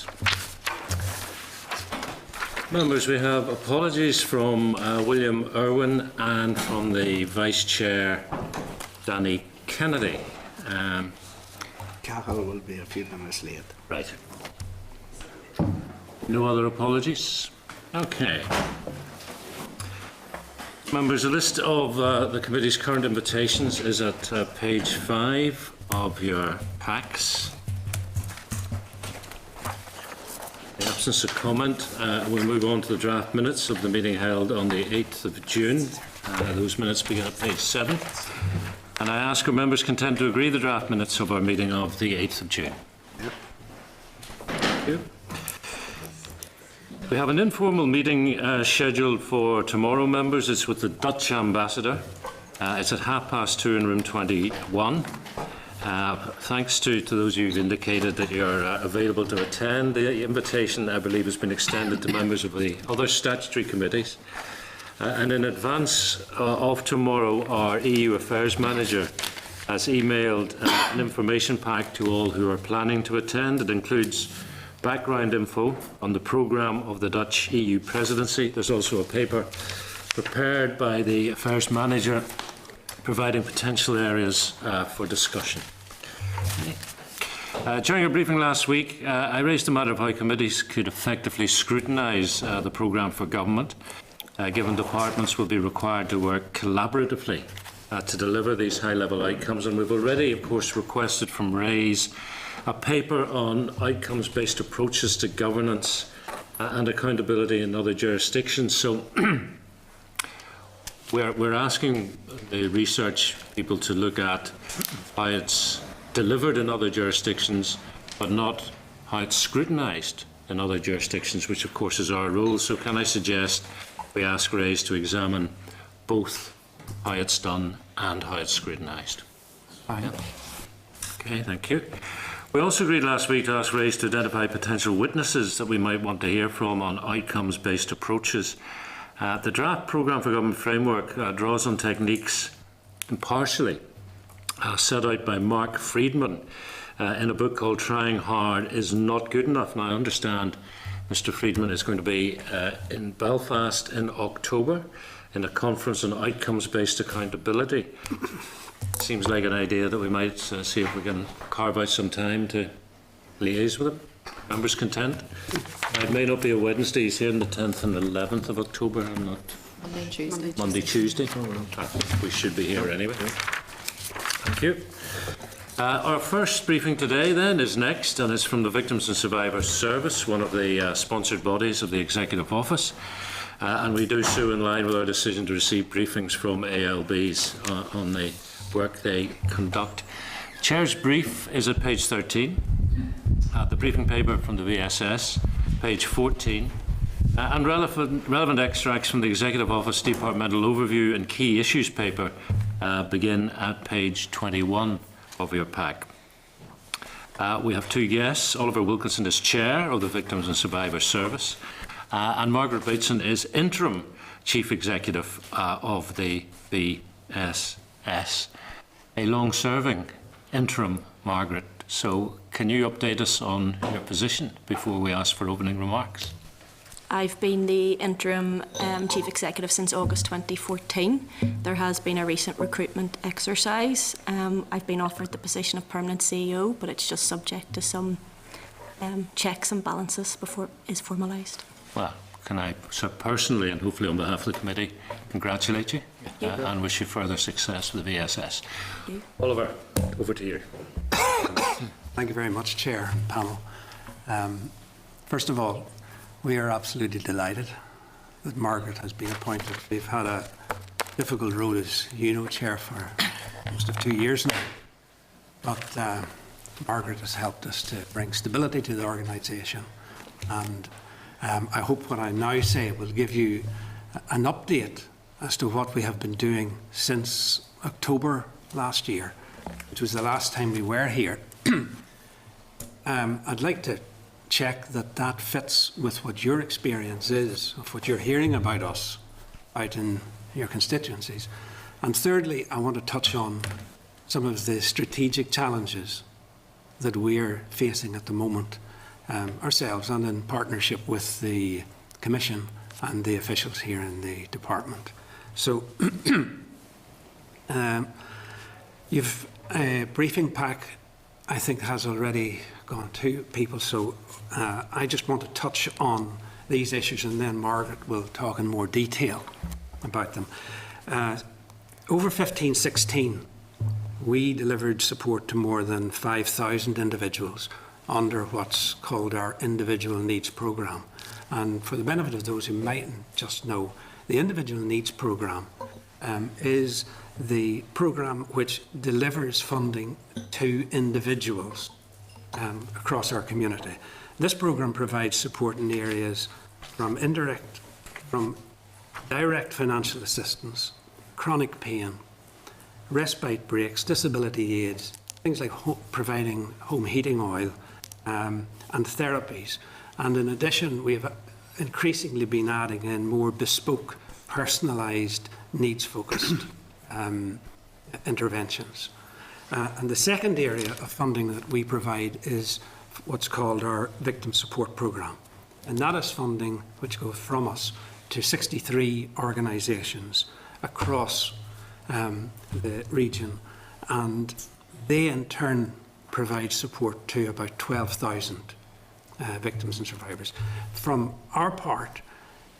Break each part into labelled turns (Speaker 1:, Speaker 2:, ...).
Speaker 1: carries. Members, we have apologies from William Irwin and from the Vice Chair, Danny Kennedy.
Speaker 2: Cahill will be a few minutes late.
Speaker 1: Right. No other apologies? Okay. Members, a list of the committee's current invitations is at page 5 of your packs. In the absence of comment, we'll move on to the draft minutes of the meeting held on the 8th of June. Those minutes begin at page 7. And I ask our members content to agree the draft minutes of our meeting of the 8th of June.
Speaker 2: Yep.
Speaker 1: Thank you. We have an informal meeting scheduled for tomorrow, members. It's with the Dutch ambassador. It's at 2:30 in room 21. Thanks to those of you who've indicated that you're available to attend. The invitation, I believe, has been extended to members of the other statutory committees. And in advance of tomorrow, our EU Affairs Manager has emailed an information pack to all who are planning to attend. It includes background info on the programme of the Dutch EU presidency. There's also a paper prepared by the Affairs Manager providing potential areas for discussion. During a briefing last week, I raised the matter of how committees could effectively scrutinise the programme for government, given departments will be required to work collaboratively to deliver these high-level outcomes. And we've already, of course, requested from RAISE a paper on outcomes-based approaches to governance and accountability in other jurisdictions. So we're asking the research people to look at how it's delivered in other jurisdictions, but not how it's scrutinised in other jurisdictions, which of course is our role. So can I suggest we ask RAISE to examine both how it's done and how it's scrutinised?
Speaker 2: Fine.
Speaker 1: Yeah. Okay, thank you. We also agreed last week to ask RAISE to identify potential witnesses that we might want to hear from on outcomes-based approaches. The draft Programme for Government Framework draws on techniques impartially set out by Mark Friedman in a book called Trying Hard is Not Good Enough. Now, I understand Mr. Friedman is going to be in Belfast in October in a conference on outcomes-based accountability. Seems like an idea that we might see if we can carve out some time to liaise with him. Members content? It may not be a Wednesday. He's here on the 10th and 11th of October. I'm not.
Speaker 3: Monday, Tuesday.
Speaker 1: Monday, Tuesday. We should be here anyway. Thank you. Our first briefing today then is next, and it's from the Victims and Survivors Service, one of the sponsored bodies of the Executive Office. And we do so in line with our decision to receive briefings from ALBs on the work they conduct. Chair's brief is at page 13. The briefing paper from the VSS, page 14. And relevant extracts from the Executive Office Departmental Overview and Key Issues paper begin at page 21 of your pack. We have two guests. Oliver Wilkinson is Chair of the Victims and Survivors Service, and Margaret Bateson is Interim Chief Executive of the VSS. A long-serving interim, Margaret. So can you update us on your position before we ask for opening remarks?
Speaker 3: I've been the interim Chief Executive since August 2014. There has been a recent recruitment exercise. I've been offered the position of permanent CEO, but it's just subject to some checks and balances before it is formalised.
Speaker 1: Well, can I personally and hopefully on behalf of the committee congratulate you and wish you further success with the VSS.
Speaker 3: Thank you.
Speaker 1: Oliver, over to you.
Speaker 2: Thank you very much, Chair and panel. First of all, we are absolutely delighted that Margaret has been appointed. We've had a difficult road, as you know, Chair, for most of 2 years now. But Margaret has helped us to bring stability to the organisation. And I hope what I now say will give you an update as to what we have been doing since October last year, which was the last time we were here. I'd like to check that that fits with what your experience is, of what you're hearing about us out in your constituencies. And thirdly, I want to touch on some of the strategic challenges that we're facing at the moment ourselves and in partnership with the Commission and the officials here in the department. So you've a briefing pack, I think, has already gone to people, so I just want to touch on these issues, and then Margaret will talk in more detail about them. Over 15-16, we delivered support to more than 5,000 individuals under what's called our Individual Needs Programme. And for the benefit of those who mightn't just know, the Individual Needs Programme is the programme which delivers funding to individuals across our community. This programme provides support in areas from direct financial assistance, chronic pain, respite breaks, disability aids, things like providing home heating oil and therapies. And in addition, we have increasingly been adding in more bespoke, personalised, needs-focused interventions. And the second area of funding that we provide is what's called our Victim Support Programme. And that is funding which goes from us to 63 organisations across the region, and they in turn provide support to about 12,000 victims and survivors. From our part,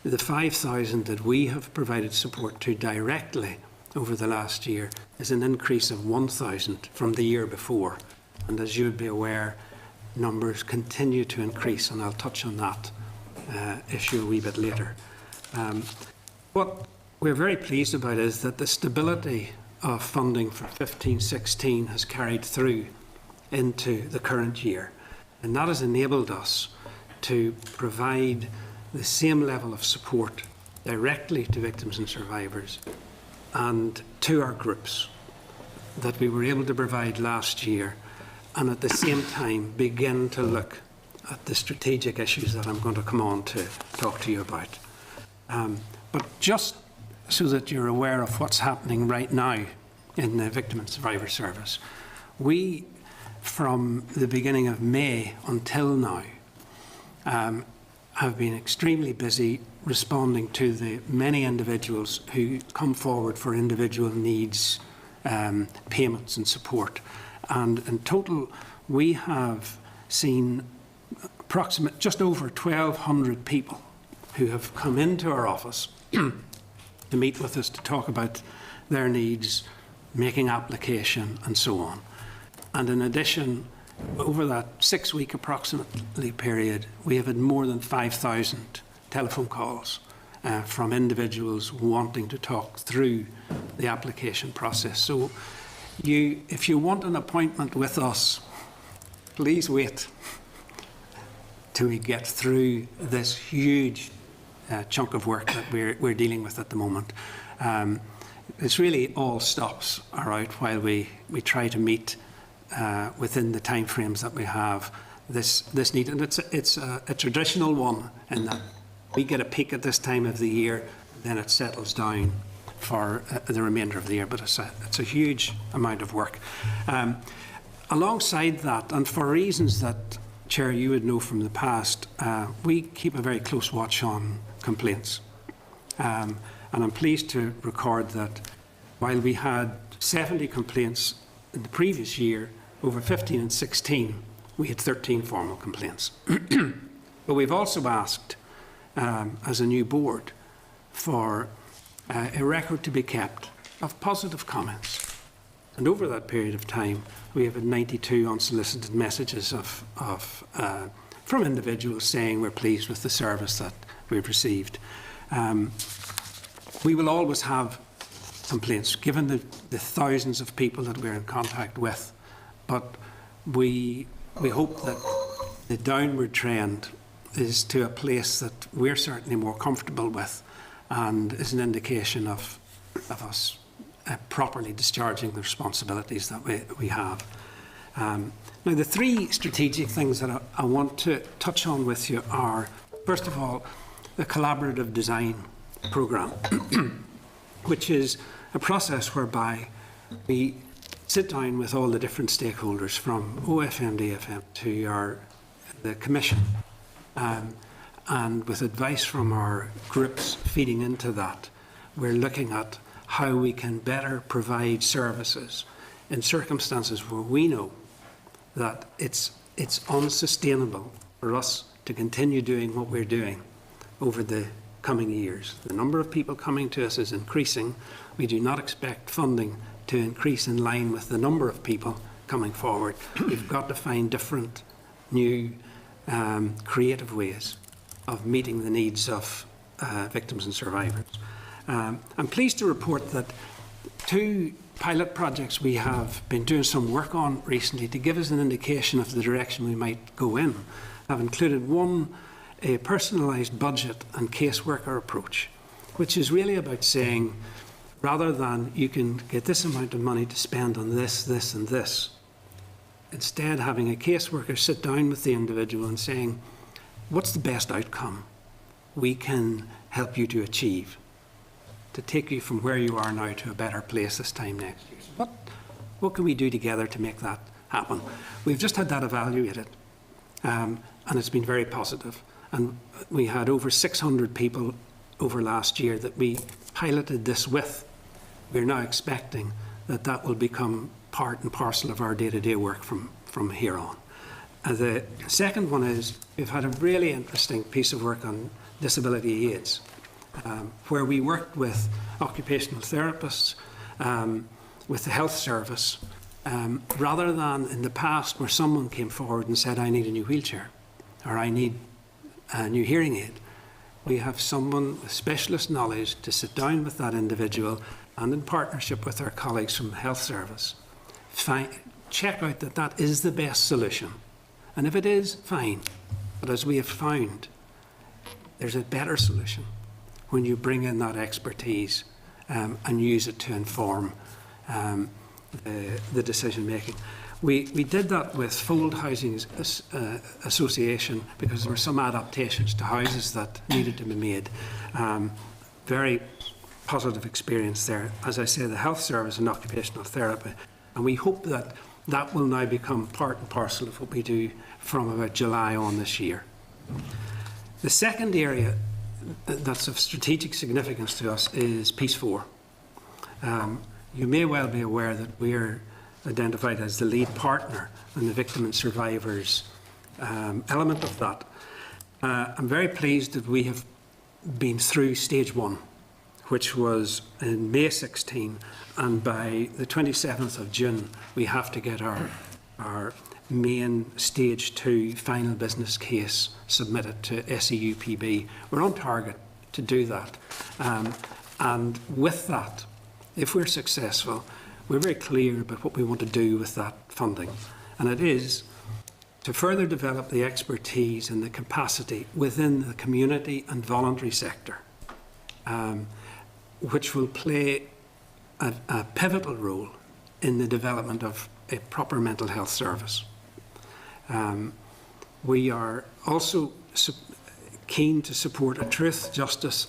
Speaker 2: the 5,000 that we have provided support to directly over the last year is an increase of 1,000 from the year before. And as you would be aware, numbers continue to increase, and I'll touch on that issue a wee bit later. What we're very pleased about is that the stability of funding for 15-16 has carried through into the current year, and that has enabled us to provide the same level of support directly to victims and survivors and to our groups that we were able to provide last year, and at the same time begin to look at the strategic issues that I'm going to come on to talk to you about. But just so that you're aware of what's happening right now in the Victim and Survivor Service, we, from the beginning of May until now, have been extremely busy responding to the many individuals who come forward for individual needs payments and support. And in total, we have seen just over 1,200 people who have come into our office to meet with us to talk about their needs, making application and so on. And in addition, over that 6-week approximately period, we have had more than 5,000 telephone calls from individuals wanting to talk through the application process. So if you want an appointment with us, please wait till we get through this huge chunk of work that we're dealing with at the moment. It's really all stops are out while we try to meet within the timeframes that we have this need. And it's a traditional one in that we get a peak at this time of the year, then it settles down for the remainder of the year. But it's a huge amount of work. Alongside that, and for reasons that, Chair, you would know from the past, we keep a very close watch on complaints. And I'm pleased to record that while we had 70 complaints in the previous year, over 15 and 16, we had 13 formal complaints. But we've also asked, as a new board, for a record to be kept of positive comments. And over that period of time, we have had 92 unsolicited messages from individuals saying we're pleased with the service that we've received. We will always have complaints, given the thousands of people that we're in contact with, but we hope that the downward trend is to a place that we're certainly more comfortable with, and is an indication of us properly discharging the responsibilities that we have. Now, the three strategic things that I want to touch on with you are, first of all, the collaborative design programme, which is a process whereby we sit down with all the different stakeholders, from OFM, DFM to our the Commission, and with advice from our groups feeding into that, we're looking at how we can better provide services in circumstances where we know that it's unsustainable for us to continue doing what we're doing over the coming years. The number of people coming to us is increasing. We do not expect funding to increase in line with the number of people coming forward. We've got to find different, new, creative ways of meeting the needs of victims and survivors. I'm pleased to report that 2 pilot projects we have been doing some work on recently to give us an indication of the direction we might go in have included one, a personalised budget and caseworker approach, which is really about saying, rather than you can get this amount of money to spend on this, this and this, instead having a caseworker sit down with the individual and saying, what's the best outcome we can help you to achieve to take you from where you are now to a better place this time next year? So what can we do together to make that happen? We've just had that evaluated, and it's been very positive. And we had over 600 people over last year that we piloted this with. We're now expecting that that will become part and parcel of our day-to-day work from here on. The second one is we've had a really interesting piece of work on disability aids, where we worked with occupational therapists, with the health service, rather than in the past where someone came forward and said, I need a new wheelchair, or I need a new hearing aid. We have someone with specialist knowledge to sit down with that individual and in partnership with our colleagues from the health service, check out that that is the best solution. And if it is, fine. But as we have found, there's a better solution when you bring in that expertise and use it to inform the decision making. We did that with Fold Housing Association because there were some adaptations to houses that needed to be made. Very positive experience there. As I say, the health service and occupational therapy. And we hope that that will now become part and parcel of what we do from about July on this year. The second area that's of strategic significance to us is Peace 4. You may well be aware that we're identified as the lead partner in the victim and survivors element of that. I'm very pleased that we have been through stage 1, which was in May 16, and by the 27th of June we have to get our main stage 2 final business case submitted to SEUPB. We're on target to do that, and with that, if we're successful, we're very clear about what we want to do with that funding, and it is to further develop the expertise and the capacity within the community and voluntary sector, which will play a pivotal role in the development of a proper mental health service. We are also keen to support a truth, justice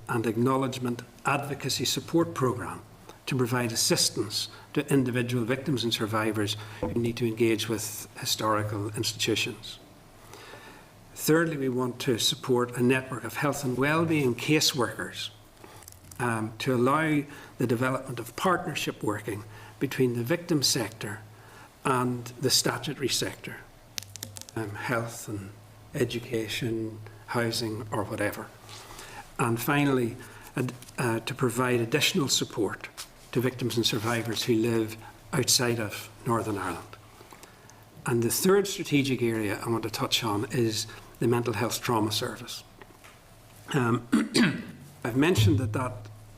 Speaker 2: and acknowledgement advocacy support programme to provide assistance to individual victims and survivors who need to engage with historical institutions. Thirdly, we want to support a network of health and wellbeing caseworkers to allow the development of partnership working between the victim sector and the statutory sector, health and education, housing or whatever. And finally, to provide additional support to victims and survivors who live outside of Northern Ireland. And the third strategic area I want to touch on is the mental health trauma service. I've mentioned that that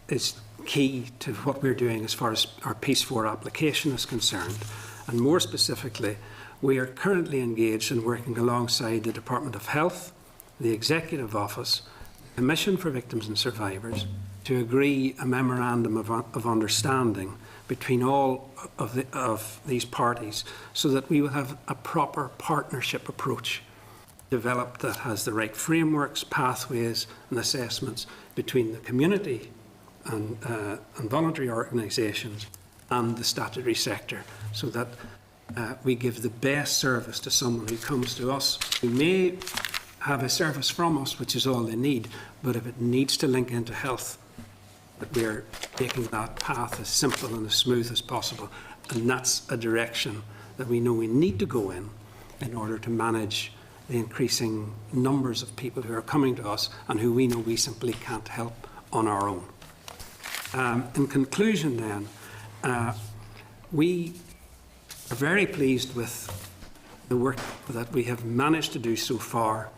Speaker 2: is key to what we're doing as far as our Peace 4 application is concerned. And more specifically, we are currently engaged in working alongside the Department of Health, the Executive Office, the Commission for Victims and Survivors, to agree a memorandum of understanding between all of these parties so that we will have a proper partnership approach developed that has the right frameworks, pathways and assessments between the community and voluntary organisations and the statutory sector, so that we give the best service to someone who comes to us, who may have a service from us, which is all they need, but if it needs to link into health, that we're taking that path as simple and as smooth as possible. And that's a direction that we know we need to go in order to manage the increasing numbers of people who are coming to us and who we know we simply can't help on our own. In conclusion then, we are very pleased with the work that we have managed to do so far.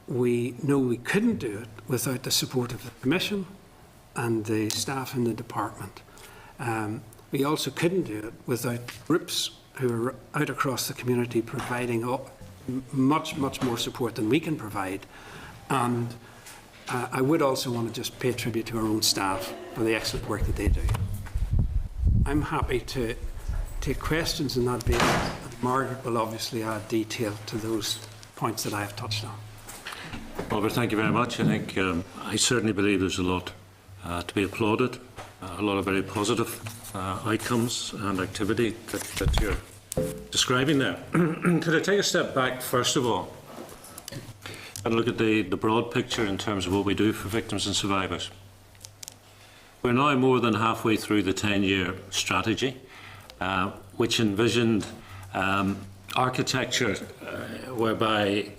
Speaker 2: We know we couldn't do it without the support of the Commission and the staff in the department. We also couldn't do it without groups who are out across the community providing much more support than we can provide. And I would also want to just pay tribute to our own staff for the excellent work that they do. I'm happy to take questions on that basis. Margaret will obviously add detail to those points that I have touched on.
Speaker 1: Robert, thank you very much. I think I certainly believe there's a lot to be applauded, a lot of very positive outcomes and activity that you're describing there. Could I take a step back, first of all, and look at the broad picture in terms of what we do for victims and survivors? We're now more than halfway through the 10-year strategy, which envisioned architecture whereby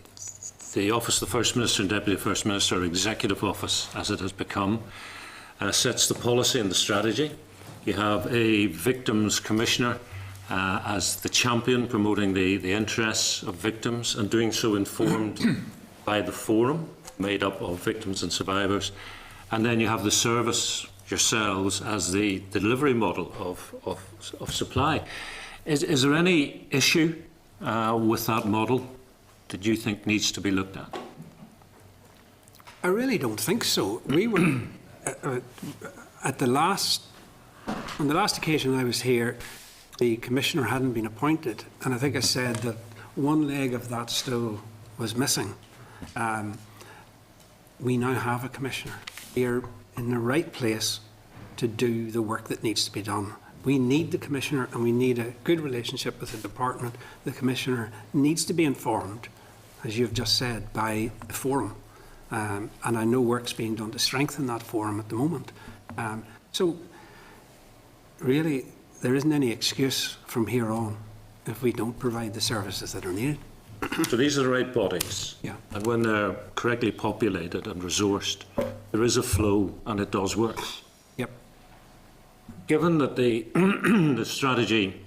Speaker 1: the Office of the First Minister and Deputy First Minister, or Executive Office as it has become, sets the policy and the strategy. You have a Victims Commissioner as the champion promoting the interests of victims, and doing so informed by the forum made up of victims and survivors. And then you have the service yourselves as the delivery model of supply. Is there any issue with that model that you think needs to be looked at?
Speaker 2: I really don't think so. We were on the last occasion I was here, the Commissioner hadn't been appointed, and I think I said that one leg of that stool was missing. We now have a Commissioner. We are in the right place to do the work that needs to be done. We need the Commissioner, and we need a good relationship with the department. The Commissioner needs to be informed, as you've just said, by the forum. And I know work's being done to strengthen that forum at the moment. So really, there isn't any excuse from here on if we don't provide the services that are needed.
Speaker 1: So these are the right bodies.
Speaker 2: Yeah.
Speaker 1: And when they're correctly populated and resourced, there is a flow and it does work.
Speaker 2: Yep.
Speaker 1: Given that the the strategy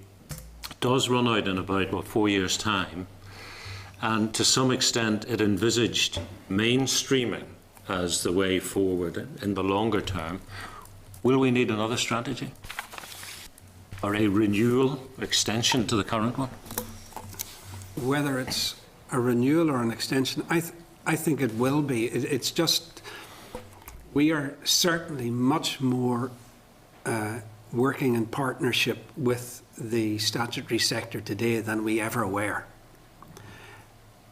Speaker 1: does run out in about, 4 years' time, and to some extent it envisaged mainstreaming as the way forward in the longer term, will we need another strategy? Or a renewal, extension to the current one?
Speaker 2: Whether it's a renewal or an extension, I think it will be. It's just, we are certainly much more working in partnership with the statutory sector today than we ever were.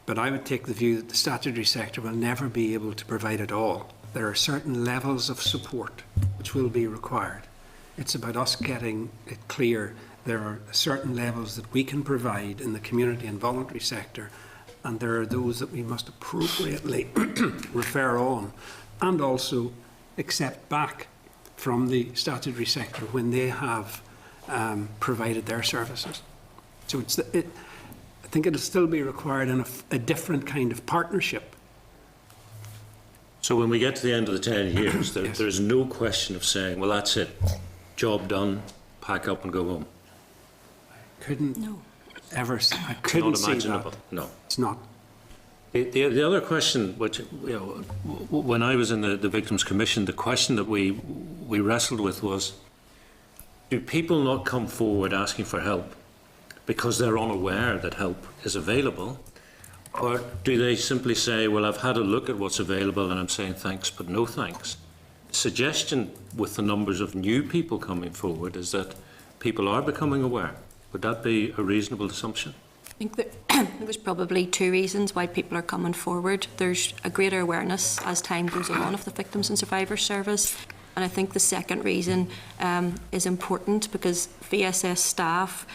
Speaker 2: But I would take the view that the statutory sector will never be able to provide it all. There are certain levels of support which will be required. It's about us getting it clear there are certain levels that we can provide in the community and voluntary sector, and there are those that we must appropriately refer on and also accept back from the statutory sector when they have provided their services. So I think it'll still be required in a different kind of partnership.
Speaker 1: So when we get to the end of the 10 years,
Speaker 2: Yes.
Speaker 1: there's no question of saying, well, that's it, job done, pack up and go home.
Speaker 2: Couldn't
Speaker 3: No.
Speaker 2: ever, I
Speaker 1: Not
Speaker 2: couldn't see
Speaker 1: imaginable.
Speaker 2: that.
Speaker 1: No.
Speaker 2: It's not.
Speaker 1: The other question, which, when I was in the Victims Commission, the question that we wrestled with was, do people not come forward asking for help because they're unaware that help is available? Or do they simply say, well, I've had a look at what's available and I'm saying thanks, but no thanks? The suggestion with the numbers of new people coming forward is that people are becoming aware. Would that be a reasonable assumption?
Speaker 3: I think there's probably two reasons why people are coming forward. There's a greater awareness as time goes on of the Victims and Survivors Service. And I think the second reason is important because VSS staff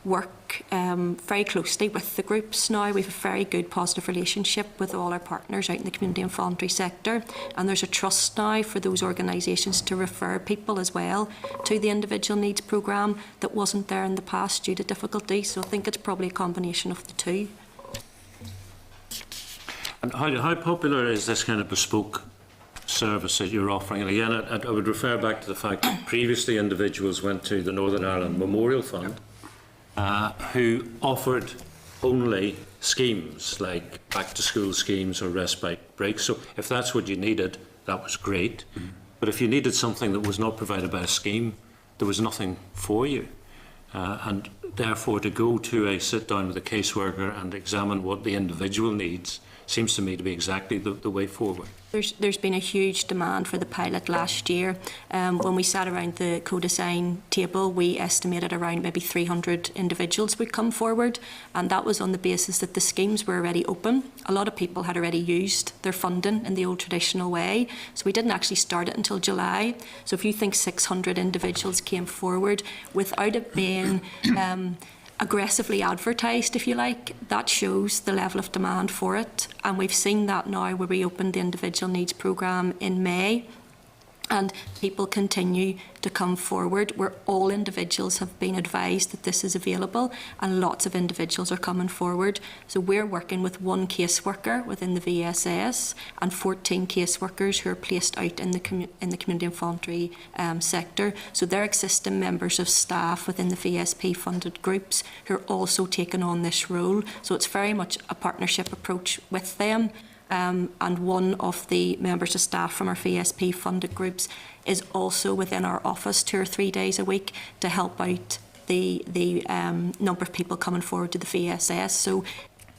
Speaker 3: work very closely with the groups now. We have a very good positive relationship with all our partners out in the community and voluntary sector, and there's a trust now for those organisations to refer people as well to the individual needs programme that wasn't there in the past due to difficulty. So I think it's probably a combination of the two.
Speaker 1: And how popular is this kind of bespoke service that you're offering? And again, I would refer back to the fact that previously individuals went to the Northern Ireland Memorial Fund who offered only schemes like back-to-school schemes or respite breaks. So if that's what you needed, that was great. But if you needed something that was not provided by a scheme, there was nothing for you. And therefore, to go to a sit-down with a caseworker and examine what the individual needs seems to me to be exactly the way forward.
Speaker 3: There's been a huge demand for the pilot last year. When we sat around the co-design table, we estimated around maybe 300 individuals would come forward, and that was on the basis that the schemes were already open. A lot of people had already used their funding in the old traditional way, so we didn't actually start it until July. So if you think 600 individuals came forward without it being aggressively advertised, if you like, that shows the level of demand for it. And we've seen that now where we opened the individual needs programme in May, and people continue to come forward where all individuals have been advised that this is available, and lots of individuals are coming forward. So we're working with one caseworker within the VSS and 14 caseworkers who are placed out in the community and voluntary sector. So they're existing members of staff within the VSP funded groups who are also taking on this role. So it's very much a partnership approach with them. And one of the members of staff from our VSP funded groups is also within our office 2 or 3 days a week to help out the number of people coming forward to the VSS. So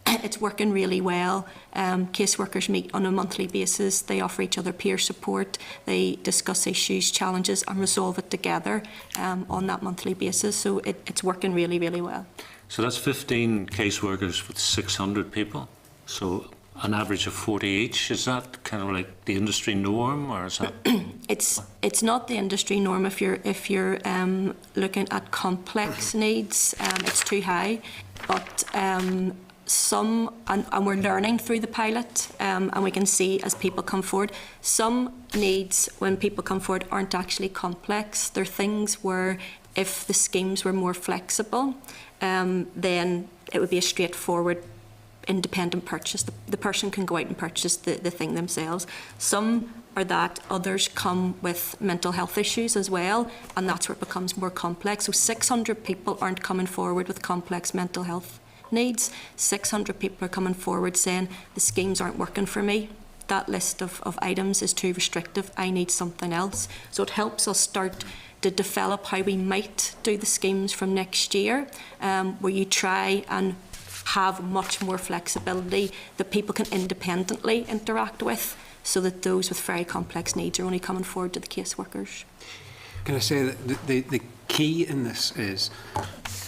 Speaker 3: it's working really well. Caseworkers meet on a monthly basis. They offer each other peer support. They discuss issues, challenges, and resolve it together on that monthly basis. So it's working really, really well.
Speaker 1: So that's 15 caseworkers with 600 people. So an average of 40 each. Is that kind of like the industry norm, or is that?
Speaker 3: It's not the industry norm if you're looking at complex needs. It's too high, but some, and we're learning through the pilot, and we can see as people come forward, some needs when people come forward aren't actually complex. They're things where if the schemes were more flexible, then it would be a straightforward independent purchase. The person can go out and purchase the thing themselves. Some are that, others come with mental health issues as well, and that's where it becomes more complex. So 600 people aren't coming forward with complex mental health needs. 600 people are coming forward saying the schemes aren't working for me. That list of items is too restrictive. I need something else. So it helps us start to develop how we might do the schemes from next year, where you try and have much more flexibility that people can independently interact with, so that those with very complex needs are only coming forward to the caseworkers.
Speaker 2: Can I say that the key in this is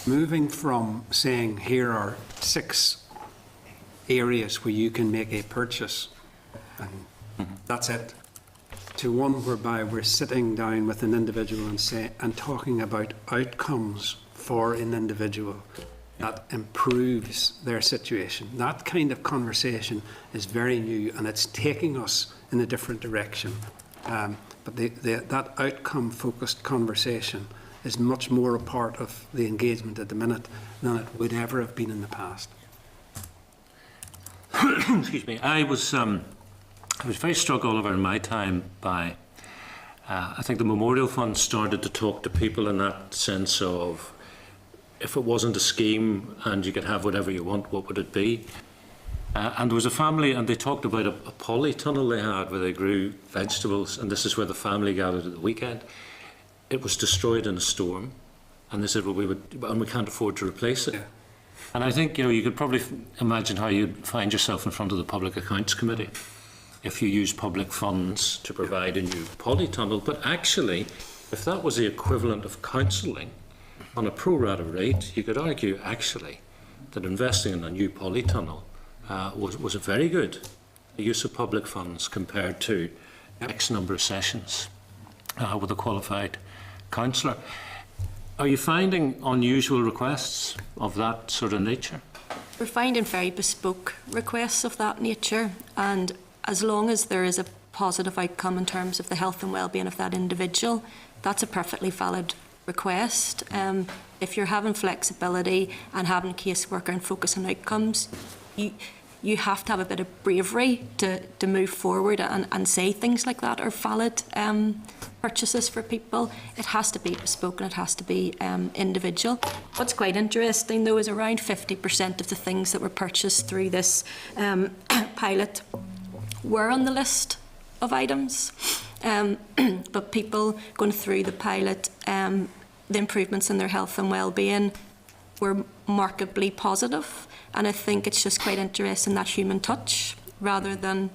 Speaker 2: moving from saying here are 6 areas where you can make a purchase and that's it, to one whereby we're sitting down with an individual and talking about outcomes for an individual that improves their situation. That kind of conversation is very new, and it's taking us in a different direction. But that outcome-focused conversation is much more a part of the engagement at the minute than it would ever have been in the past.
Speaker 1: Excuse me. I was very struck, Oliver, in my time by, I think the Memorial Fund started to talk to people in that sense of, if it wasn't a scheme and you could have whatever you want, what would it be? And there was a family, and they talked about a polytunnel they had where they grew vegetables, and this is where the family gathered at the weekend. It was destroyed in a storm, and they said, well, we can't afford to replace it. Yeah. And I think, you could probably imagine how you'd find yourself in front of the Public Accounts Committee if you use public funds to provide a new polytunnel. But actually, if that was the equivalent of counselling on a pro rata rate, you could argue actually that investing in a new polytunnel was a very good use of public funds compared to X number of sessions with a qualified counsellor. Are you finding unusual requests of that sort of nature?
Speaker 3: We're finding very bespoke requests of that nature, and as long as there is a positive outcome in terms of the health and well-being of that individual, that's a perfectly valid request. If you're having flexibility and having a caseworker and focus on outcomes, you have to have a bit of bravery to move forward and say things like that are valid purchases for people. It has to be bespoke and it has to be individual. What's quite interesting though is around 50% of the things that were purchased through this pilot were on the list of items. But people going through the pilot, the improvements in their health and well-being were markedly positive. And I think it's just quite interesting, that human touch, rather than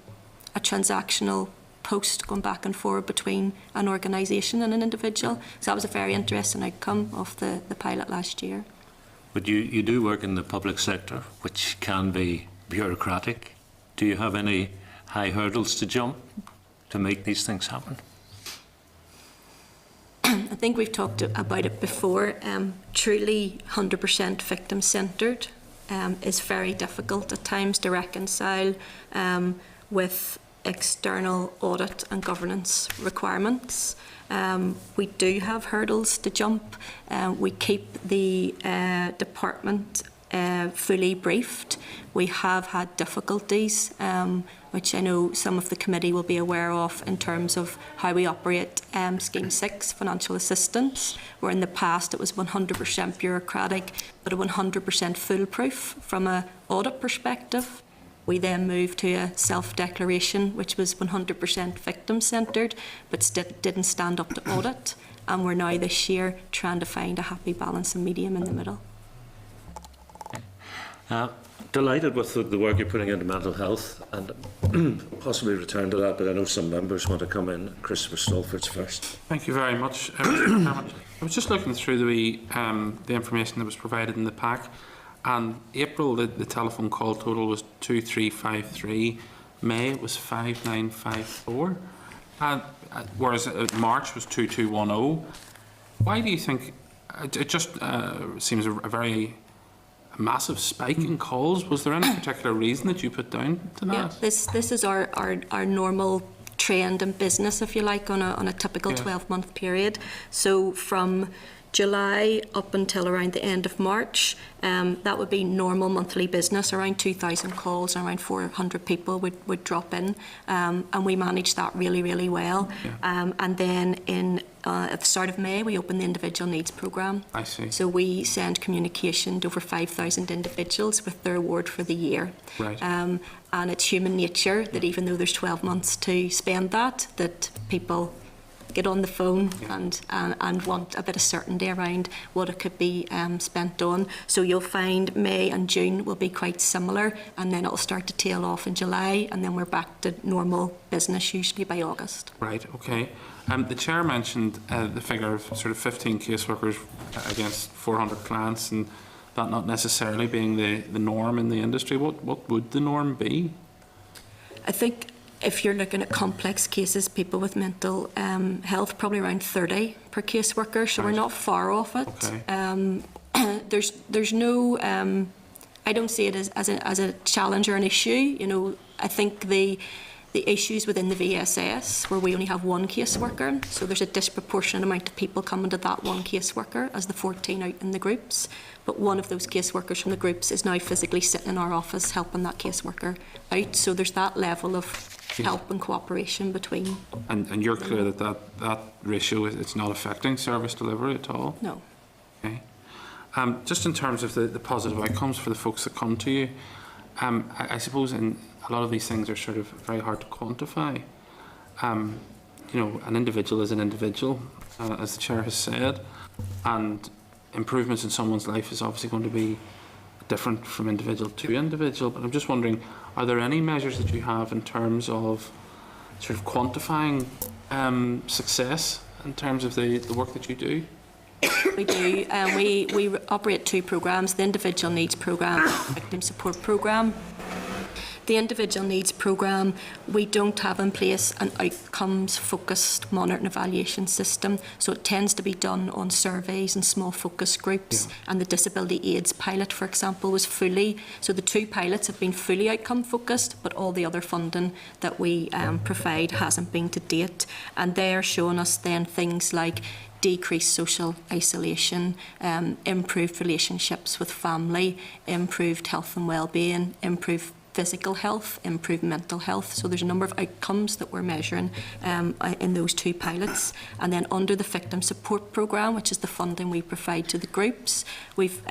Speaker 3: a transactional post going back and forward between an organisation and an individual. So that was a very interesting outcome of the pilot last year.
Speaker 1: But you do work in the public sector, which can be bureaucratic. Do you have any high hurdles to jump to make these things happen?
Speaker 3: I think we've talked about it before. Truly 100% victim-centred is very difficult at times to reconcile with external audit and governance requirements. We do have hurdles to jump. We keep the department fully briefed. We have had difficulties, which I know some of the committee will be aware of, in terms of how we operate Scheme 6, financial assistance, where in the past it was 100% bureaucratic, but a 100% foolproof from an audit perspective. We then moved to a self-declaration, which was 100% victim-centred, but didn't stand up to audit. And we're now this year trying to find a happy balance and medium in the middle.
Speaker 1: Delighted with the work you're putting into mental health, and possibly return to that, but I know some members want to come in. Christopher Stolford's first.
Speaker 4: Thank you very much. I was just looking through the information that was provided in the pack, and April the telephone call total was 2353, May it was 5954, whereas March was 2210. Why do you think it just seems a very massive spike in calls? Was there any particular reason that you put down to that?
Speaker 3: Yeah, this is our normal trend in business, if you like, on a typical 12-month period. So from July up until around the end of March, that would be normal monthly business. Around 2,000 calls and around 400 people would drop in, and we managed that really, really well. Yeah. And then at the start of May, we opened the Individual Needs Programme.
Speaker 4: I see.
Speaker 3: So we send communication to over 5,000 individuals with their award for the year.
Speaker 4: Right.
Speaker 3: And it's human nature that even though there's 12 months to spend that people get on the phone and want a bit of certainty around what it could be spent on. So you'll find May and June will be quite similar, and then it'll start to tail off in July, and then we're back to normal business usually by August.
Speaker 4: Right, okay. The Chair mentioned the figure of sort of 15 caseworkers against 400 clients, and that not necessarily being the norm in the industry. What would the norm be? I
Speaker 3: think if you're looking at complex cases, people with mental health, probably around 30 per caseworker, so right. We're not far off it. Okay. There's no, I don't see it as a challenge or an issue. You know, I think the issues within the VSS, where we only have one caseworker, so there's a disproportionate amount of people coming to that one caseworker as the 14 out in the groups. But one of those caseworkers from the groups is now physically sitting in our office helping that caseworker out. So there's that level of help and cooperation between. And
Speaker 4: you're clear that ratio, it's not affecting service delivery at all?
Speaker 3: No.
Speaker 4: Okay. Just in terms of the positive outcomes for the folks that come to you, I suppose in a lot of these things are sort of very hard to quantify. You know, an individual is an individual, as the Chair has said, and improvements in someone's life is obviously going to be different from individual to individual. But I'm just wondering, are there any measures that you have in terms of sort of quantifying success in terms of the work that you do?
Speaker 3: We do. We operate two programmes, the Individual Needs Programme and the Victim Support Programme. the individual needs programme, we don't have in place an outcomes-focused monitoring evaluation system, so it tends to be done on surveys and small focus groups.
Speaker 2: Yeah.
Speaker 3: And the disability aids pilot, for example, was fully, so the 2 pilots have been fully outcome-focused, but all the other funding that we provide hasn't been to date. And they're showing us then things like decreased social isolation, improved relationships with family, improved health and well-being, improved physical health, improved mental health. So there's a number of outcomes that we're measuring in those 2 pilots. And then under the Victim Support Programme, which is the funding we provide to the groups, we've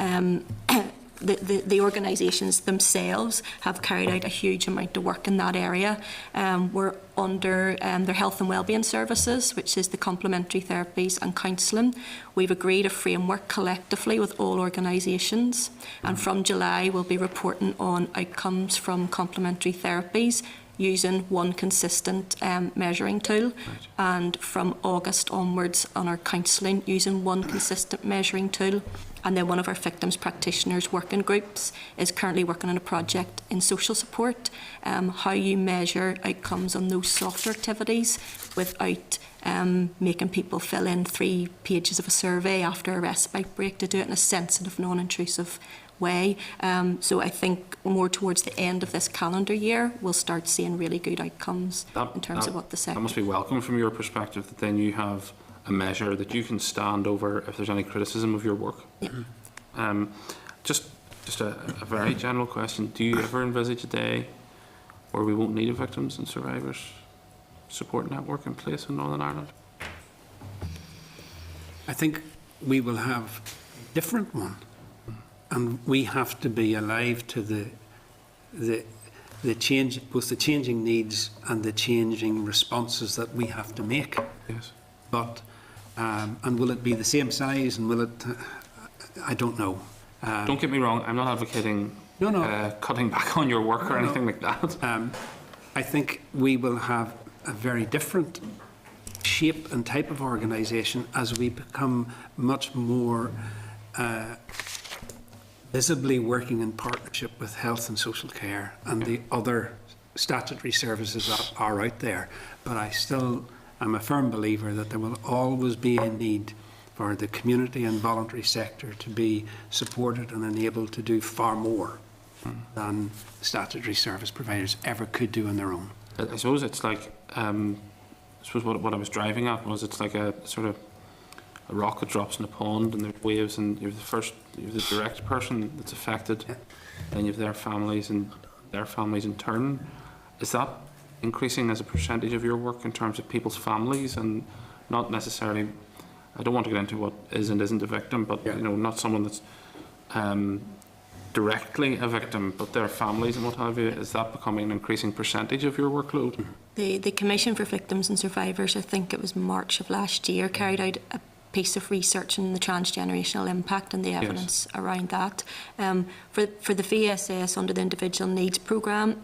Speaker 3: the organisations themselves have carried out a huge amount of work in that area. We're under their health and wellbeing services, which is the complementary therapies and counselling. We've agreed a framework collectively with all organisations, and from July we'll be reporting on outcomes from complementary therapies using one consistent measuring tool,
Speaker 4: Right.
Speaker 3: and from August onwards on our counselling using one consistent measuring tool. And then one of our victims practitioners working groups is currently working on a project in social support, how you measure outcomes on those softer activities without making people fill in 3 pages of a survey after a respite break, to do it in a sensitive, non-intrusive way. So I think more towards the end of this calendar year, we'll start seeing really good outcomes in terms of what the sector.
Speaker 4: That must be welcome from your perspective, that then you have a measure that you can stand over if there's any criticism of your work.
Speaker 3: Yeah.
Speaker 4: Just a very general question. Do you ever envisage a day where we won't need a victims and survivors support network in place in Northern Ireland?
Speaker 2: I think we will have a different one, and we have to be alive to the change, both the changing needs and the changing responses that we have to make.
Speaker 4: Yes.
Speaker 2: But and will it be the same size, and will it? I don't know.
Speaker 4: Don't get me wrong. I'm not advocating cutting back on your work or anything like that.
Speaker 2: I think we will have a very different shape and type of organisation as we become much more visibly working in partnership with health and social care and the other statutory services that are out there. But I'm a firm believer that there will always be a need for the community and voluntary sector to be supported and enabled to do far more than statutory service providers ever could do on their own.
Speaker 4: I suppose it's like, I suppose what I was driving at was, it's like a sort of a rock that drops in a pond and there's waves, and you're the direct person that's affected, then you have their families and their families in turn. Is that increasing as a percentage of your work in terms of people's families, and not necessarily, I don't want to get into what is and isn't a victim, but you know, not someone that's directly a victim, but their families and what have you? Is that becoming an increasing percentage of your workload?
Speaker 3: The Commission for Victims and Survivors, I think it was March of last year, carried out a piece of research on the transgenerational impact and the evidence around that. For the VSS under the Individual Needs Programme,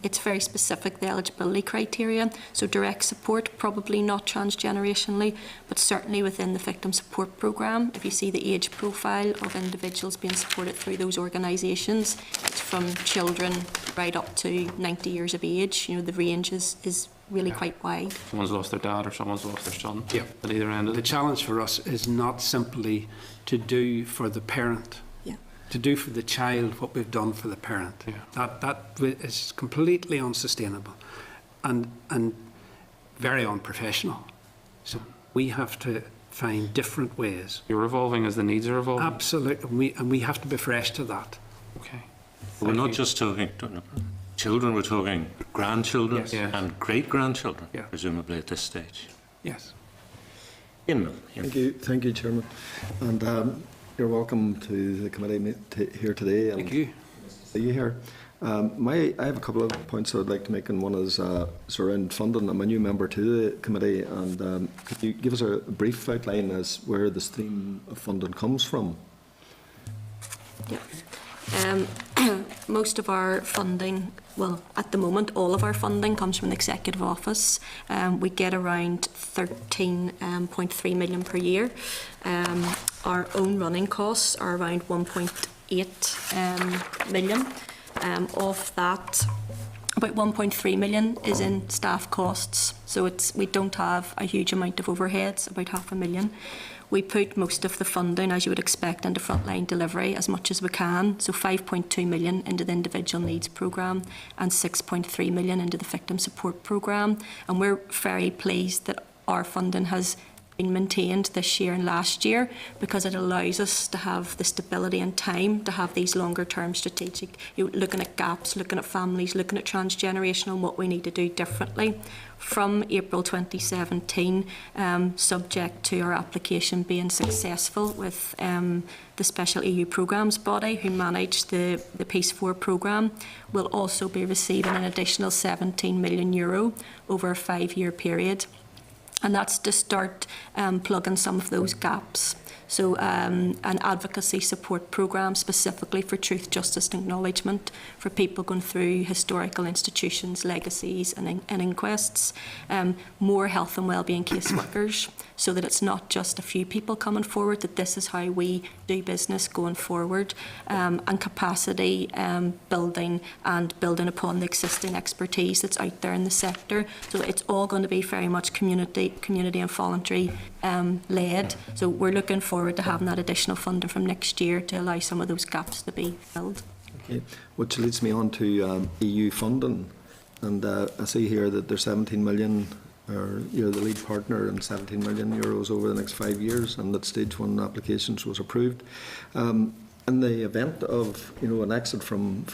Speaker 3: it's very specific, the eligibility criteria. So direct support, probably not transgenerationally, but certainly within the Victim Support Programme, if you see the age profile of individuals being supported through those organisations, it's from children right up to 90 years of age. You know, the range is really quite wide.
Speaker 4: Someone's lost their dad or someone's lost their son at either end of
Speaker 2: The
Speaker 4: it.
Speaker 2: challenge for us is not simply to do for the parent, to do for the child what we've done for the parent. That is completely unsustainable and very unprofessional. So we have to find different ways.
Speaker 4: You're evolving as the needs are evolving?
Speaker 2: Absolutely, and we have to be fresh to that.
Speaker 4: Okay.
Speaker 1: We're not just talking children, we're talking grandchildren and great-grandchildren, presumably at this stage.
Speaker 2: Yes.
Speaker 1: Ian.
Speaker 5: Thank you, Chairman. And you're welcome to the committee here today. And
Speaker 2: Thank you.
Speaker 5: See you here. I have a couple of points I'd like to make, and one is around funding. I'm a new member to the committee, and could you give us a brief outline as where this theme of funding comes from?
Speaker 3: Most of our funding, well, at the moment, all of our funding comes from the Executive Office. We get around 13.3 million per year. Our own running costs are around 1.8 million. Of that, About 1.3 million is in staff costs, so we don't have a huge amount of overheads, about $500,000. We put most of the funding, as you would expect, into frontline delivery as much as we can. So 5.2 million into the individual needs programme and 6.3 million into the victim support programme. And we're very pleased that our funding has been maintained this year and last year, because it allows us to have the stability and time to have these longer term strategic, looking at gaps, looking at families, looking at transgenerational and what we need to do differently. From April 2017, subject to our application being successful with the Special EU Programmes Body, who manage the Peace 4 programme, will also be receiving an additional €17 million over a 5-year period. And that's to start plugging some of those gaps. So an advocacy support programme specifically for truth, justice and acknowledgement for people going through historical institutions, legacies and inquests. More health and wellbeing caseworkers, so that it's not just a few people coming forward, that this is how we do business going forward. And capacity building and building upon the existing expertise that's out there in the sector. So it's all going to be very much community and voluntary led. So we're looking forward to having that additional funding from next year to allow some of those gaps to be filled.
Speaker 5: Okay, which leads me on to EU funding, and I see here that there's 17 million, or you're the lead partner, and 17 million euros over the next 5 years, and that stage 1 applications was approved. In the event of an exit from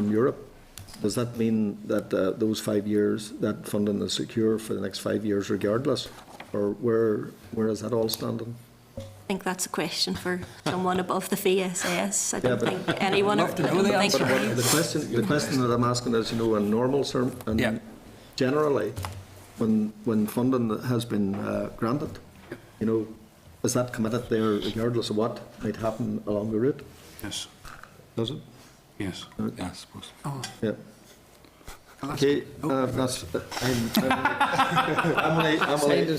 Speaker 5: Europe, does that mean that those 5 years, that funding is secure for the next 5 years regardless, or where is that all standing?
Speaker 3: I think that's a question for someone above the VSS. I don't think anyone.
Speaker 5: The question that I'm asking is, in normal terms, and generally, when funding has been granted, is that committed there regardless of what might happen along the route?
Speaker 4: Yes.
Speaker 5: Does it?
Speaker 4: Yes.
Speaker 6: Yeah, I suppose.
Speaker 5: Yeah. Okay, that's. I'm only trying to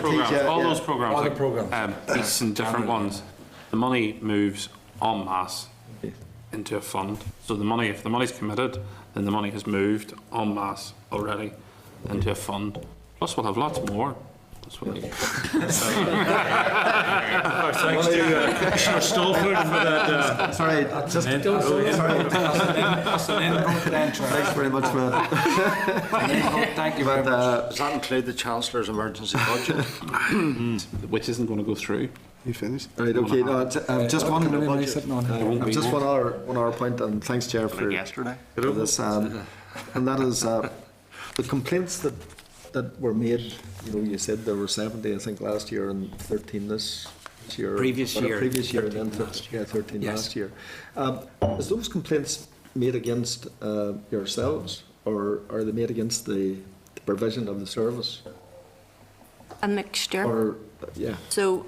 Speaker 5: teach you.
Speaker 4: All those programmes,
Speaker 6: All the programmes.
Speaker 4: Peace and different ones, the money moves en masse into a fund. So if the money's committed, then the money has moved en masse already into a fund. Plus, we'll have lots more. That's what
Speaker 1: Thanks to Commissioner Stolford for that.
Speaker 5: Sorry, just
Speaker 6: That's an input then, Chair.
Speaker 5: thanks very much for that.
Speaker 6: Thank you very much.
Speaker 7: Does that include the Chancellor's emergency budget?
Speaker 4: which isn't going to go through.
Speaker 6: You finished?
Speaker 5: Right, okay, no, just one
Speaker 6: Sitting on here.
Speaker 4: won't be
Speaker 5: just
Speaker 4: more.
Speaker 5: one hour point, and thanks, Chair, for
Speaker 7: Yesterday.
Speaker 5: this, and that is the complaints that were made. You said there were 70, I think, last year, and 13 this year.
Speaker 7: Previous year.
Speaker 5: Previous year, and then 13
Speaker 7: Yes.
Speaker 5: last year. Is those complaints made against yourselves, or are they made against the provision of the service?
Speaker 3: A mixture.
Speaker 5: Or, yeah.
Speaker 3: So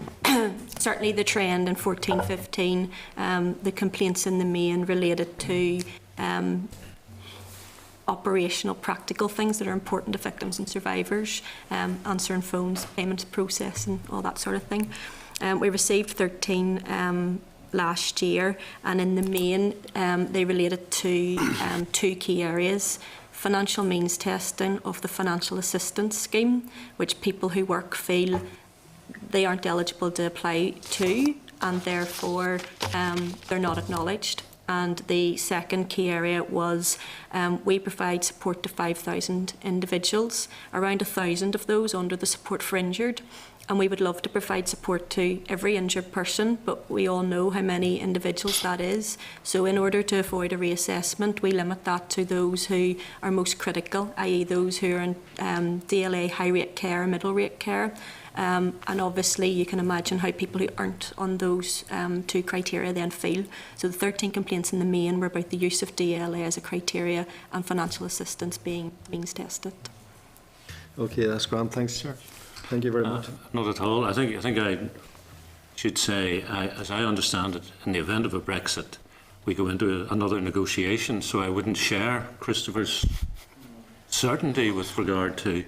Speaker 3: certainly the trend in 14-15, the complaints in the main related to operational, practical things that are important to victims and survivors, answering phones, payments processing, all that sort of thing. We received 13 last year, and in the main they related to 2 key areas. Financial means testing of the financial assistance scheme, which people who work feel they aren't eligible to apply to, and therefore they're not acknowledged. And the second key area was we provide support to 5,000 individuals, around 1,000 of those under the Support for Injured. And we would love to provide support to every injured person, but we all know how many individuals that is. So in order to avoid a reassessment, we limit that to those who are most critical, i.e. those who are in DLA high rate care, middle rate care. And obviously you can imagine how people who aren't on those 2 criteria then feel. So the 13 complaints in the main were about the use of DLA as a criteria and financial assistance being means tested.
Speaker 5: Okay, that's grand. Thanks, Chair. Thank you very much.
Speaker 1: Not at all. I think I should say, as I understand it, in the event of a Brexit, we go into another negotiation, so I wouldn't share Christopher's certainty with regard to...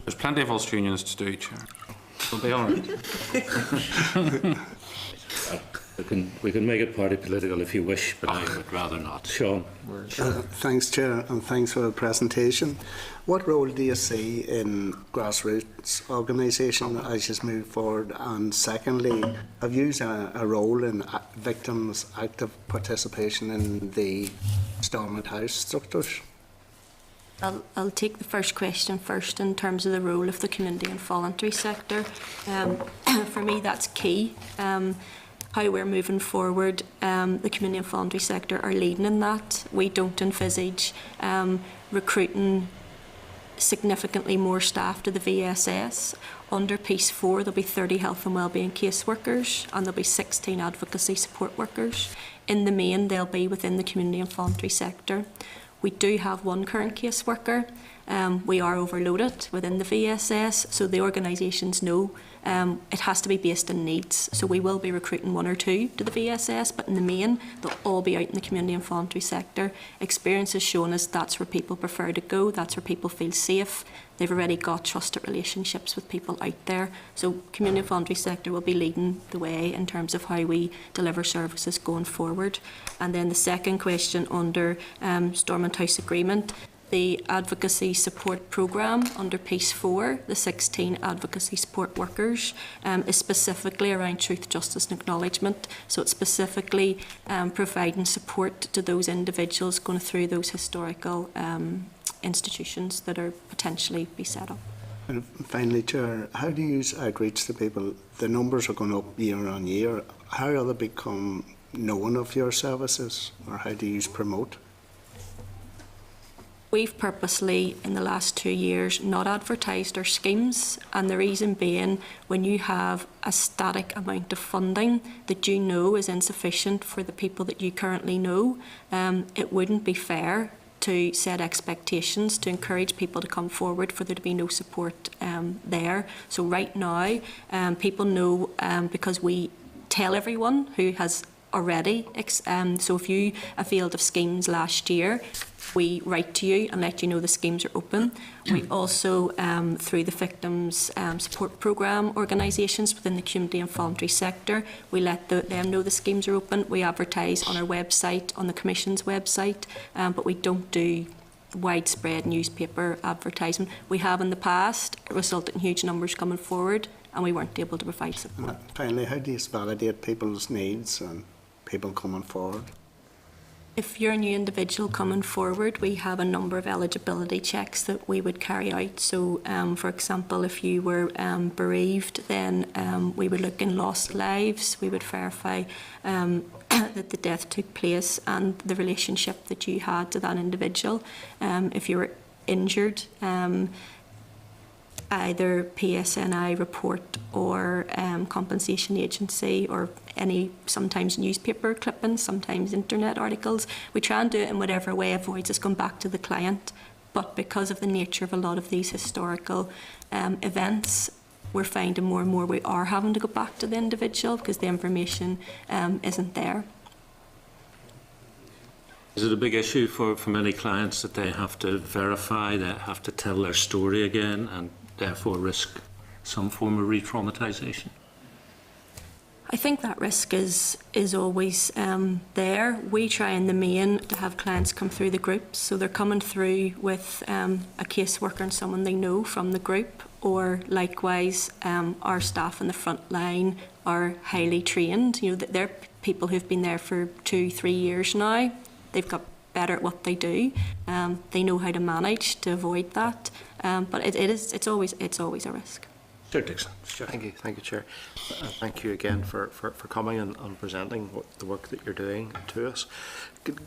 Speaker 4: There's plenty of Ulster unions to do, Chair. We'll be all right.
Speaker 1: We can make it party political if you wish, but I would rather not. Sean?
Speaker 8: Thanks, Chair, and thanks for the presentation. What role do you see in grassroots organisation as you move forward? And secondly, have you a role in victims' active participation in the Stormont House structures?
Speaker 3: I'll take the first question first in terms of the role of the community and voluntary sector. For me, that's key. How we're moving forward, the community and voluntary sector are leading in that. We don't envisage recruiting significantly more staff to the VSS. Under Piece 4, there'll be 30 health and wellbeing caseworkers and there'll be 16 advocacy support workers. In the main, they'll be within the community and voluntary sector. We do have one current caseworker. We are overloaded within the VSS, so the organisations know it has to be based on needs. So we will be recruiting 1 or 2 to the VSS, but in the main, they'll all be out in the community and voluntary sector. Experience has shown us that's where people prefer to go, that's where people feel safe. They've already got trusted relationships with people out there. So community and voluntary sector will be leading the way in terms of how we deliver services going forward. And then the second question under Stormont House Agreement, the advocacy support programme under Piece 4, the 16 advocacy support workers, is specifically around truth, justice and acknowledgement. So it's specifically providing support to those individuals going through those historical institutions that are potentially be set up.
Speaker 8: And finally, Chair, how do you outreach to people? The numbers are going up year on year. How do they become known of your services, or how do you promote?
Speaker 3: We've purposely, in the last 2 years, not advertised our schemes, and the reason being, when you have a static amount of funding that you know is insufficient for the people that you currently know, it wouldn't be fair to set expectations to encourage people to come forward for there to be no support there. So right now, people know because we tell everyone who has already. So if you availed of schemes last year, we write to you and let you know the schemes are open. We also, through the victims support programme organisations within the community and voluntary sector, we let them know the schemes are open. We advertise on our website, on the Commission's website, but we don't do widespread newspaper advertisement. We have in the past. It resulted in huge numbers coming forward and we weren't able to provide support.
Speaker 8: Finally, how do you validate people's needs and people coming forward?
Speaker 3: If you're a new individual coming forward, we have a number of eligibility checks that we would carry out. So, for example, if you were bereaved, then we would look in lost lives. We would verify that the death took place and the relationship that you had to that individual. If you were injured, either PSNI report or compensation agency or any sometimes newspaper clippings, sometimes internet articles. We try and do it in whatever way avoids us going back to the client, but because of the nature of a lot of these historical events, we're finding more and more we are having to go back to the individual because the information isn't there.
Speaker 1: Is it a big issue for many clients that they have to verify, they have to tell their story again and therefore risk some form of re-traumatisation?
Speaker 3: I think that risk is always there. We try in the main to have clients come through the groups, so they're coming through with a caseworker and someone they know from the group, or likewise our staff in the front line are highly trained. You know, they're people who've been there for 2-3 years now. They've got better at what they do. They know how to manage to avoid that, but it's always a risk.
Speaker 1: Sure, Dixon.
Speaker 7: Sure. Thank you, Chair. Thank you again for coming and presenting the work that you're doing to us.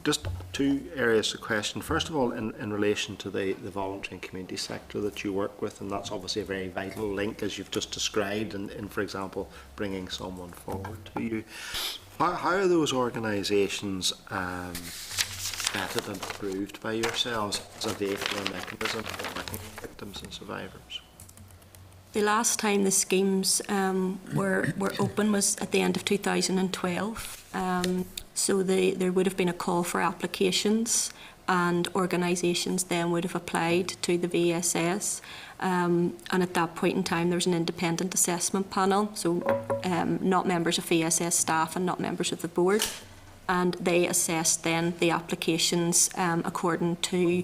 Speaker 7: Just 2 areas of question. First of all, in relation to the voluntary and community sector that you work with, and that's obviously a very vital link, as you've just described, in for example, bringing someone forward to you. How are those organisations vetted and approved by yourselves as a vehicle or mechanism for working with victims and survivors?
Speaker 3: The last time the schemes were open was at the end of 2012. So there would have been a call for applications. and organisations then would have applied to the VSS. And at that point in time, there was an independent assessment panel, so not members of VSS staff and not members of the board. And they assessed then the applications according to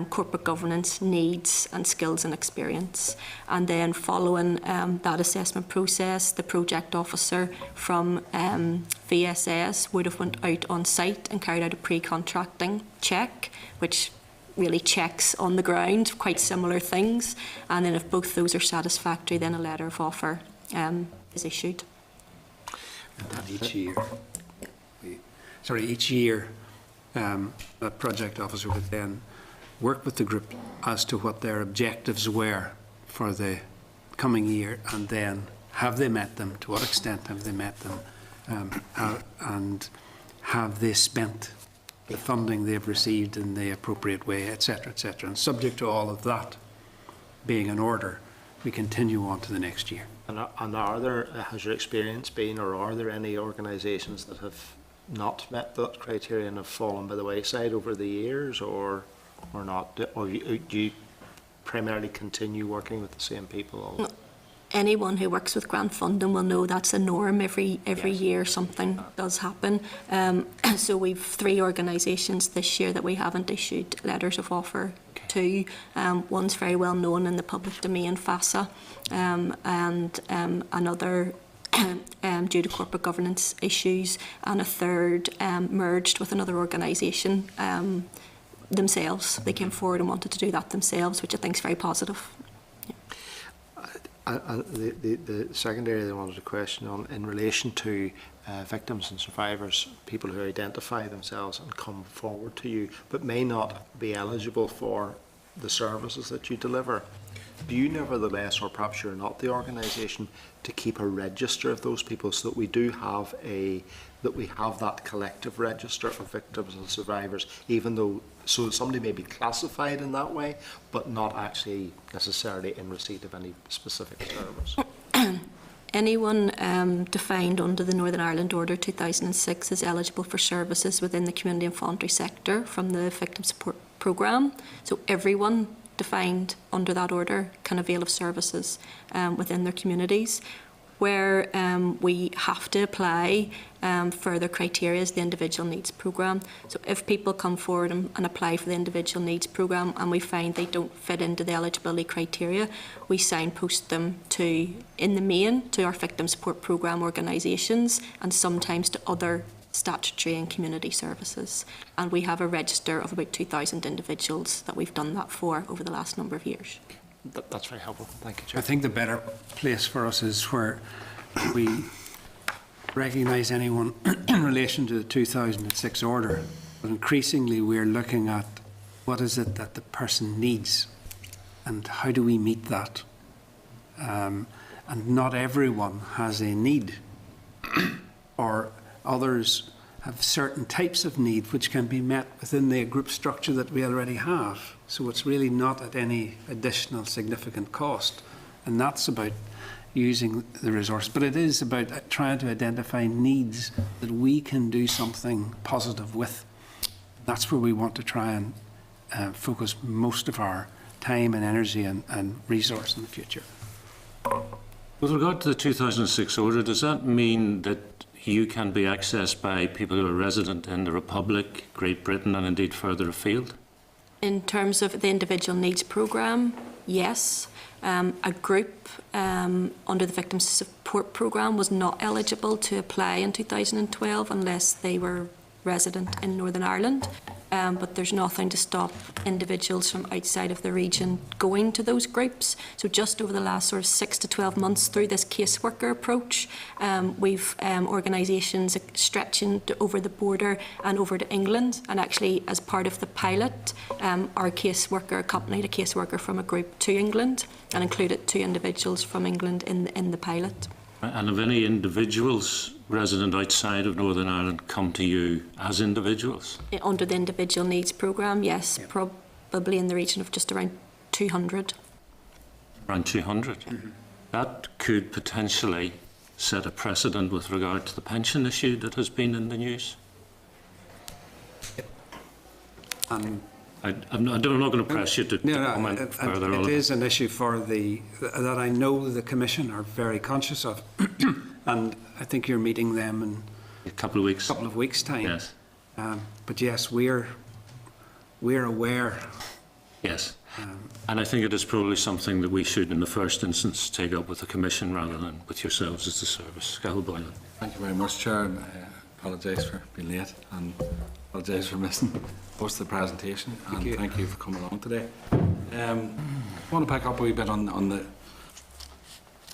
Speaker 3: corporate governance needs and skills and experience. And then following that assessment process, the project officer from VSS would have went out on site and carried out a pre-contracting check, which really checks on the ground quite similar things. And then if both those are satisfactory, then a letter of offer is issued.
Speaker 2: And each year, each year, that project officer would then work with the group as to what their objectives were for the coming year, and then have they met them, to what extent have they met them, and have they spent the funding they've received in the appropriate way, etc., etc. And subject to all of that being in order, we continue on to the next year.
Speaker 7: And are there, has your experience been, or are there any organisations that have not met that criteria and have fallen by the wayside over the years, or not? Or do you primarily continue working with the same people?
Speaker 3: No. Anyone who works with grant funding will know that's a norm. Every year something does happen. So we've 3 organisations this year that we haven't issued letters of offer to. One's very well known in the public domain, FASA, and another due to corporate governance issues, and a third merged with another organisation themselves. They came forward and wanted to do that themselves, which I think is very positive.
Speaker 7: The second area I wanted to question on, in relation to victims and survivors, people who identify themselves and come forward to you but may not be eligible for the services that you deliver, do you nevertheless, or perhaps you're not the organisation, to keep a register of those people, so that we do have that collective register of victims and survivors, even though, so somebody may be classified in that way but not actually necessarily in receipt of any specific service?
Speaker 3: Anyone defined under the Northern Ireland Order 2006 is eligible for services within the community and voluntary sector from the Victim Support Programme. So everyone defined under that order can avail of services within their communities. Where we have to apply further criteria is the Individual Needs Programme. So if people come forward and apply for the Individual Needs Programme and we find they don't fit into the eligibility criteria, we signpost them to, in the main, to our Victim Support Programme organisations, and sometimes to other statutory and community services. And we have a register of about 2,000 individuals that we've done that for over the last number of years.
Speaker 7: That's very helpful. Thank you, Chair.
Speaker 2: I think the better place for us is where we recognise anyone in relation to the 2006 order, but increasingly we're looking at what is it that the person needs and how do we meet that. And not everyone has a need, or others have certain types of need which can be met within the group structure that we already have. So it's really not at any additional significant cost. And that's about using the resource. But it is about trying to identify needs that we can do something positive with. That's where we want to try and focus most of our time and energy and resource in the future.
Speaker 1: With regard to the 2006 order, does that mean that you can be accessed by people who are resident in the Republic, Great Britain, and indeed further afield?
Speaker 3: In terms of the Individual Needs Programme, yes. A group under the Victim Support Programme was not eligible to apply in 2012 unless they were resident in Northern Ireland. But there's nothing to stop individuals from outside of the region going to those groups. So just over the last sort of 6 to 12 months through this caseworker approach, we've organisations stretching over the border and over to England. And actually, as part of the pilot, our caseworker accompanied a caseworker from a group to England and included 2 individuals from England in the pilot.
Speaker 1: And have any individuals resident outside of Northern Ireland come to you as individuals?
Speaker 3: Under the Individual Needs Programme, yes, yep. Probably in the region of just around 200.
Speaker 1: Around 200? Mm-hmm. That could potentially set a precedent with regard to the pension issue that has been in the news?
Speaker 2: And
Speaker 1: I'm not going to press you to comment further on
Speaker 2: it
Speaker 1: it.
Speaker 2: is an issue that I know the Commission are very conscious of, and I think you're meeting them in
Speaker 1: A couple of weeks.
Speaker 2: a couple of weeks' time.
Speaker 1: Yes.
Speaker 2: But yes, we're aware.
Speaker 1: Yes. And I think it is probably something that we should, in the first instance, take up with the Commission rather than with yourselves as the service. Cathal Boylan.
Speaker 6: Thank you very much, Chair. And apologise for being late and apologise for missing most of the presentation. And thank you for coming along today. I want to pick up a wee bit on the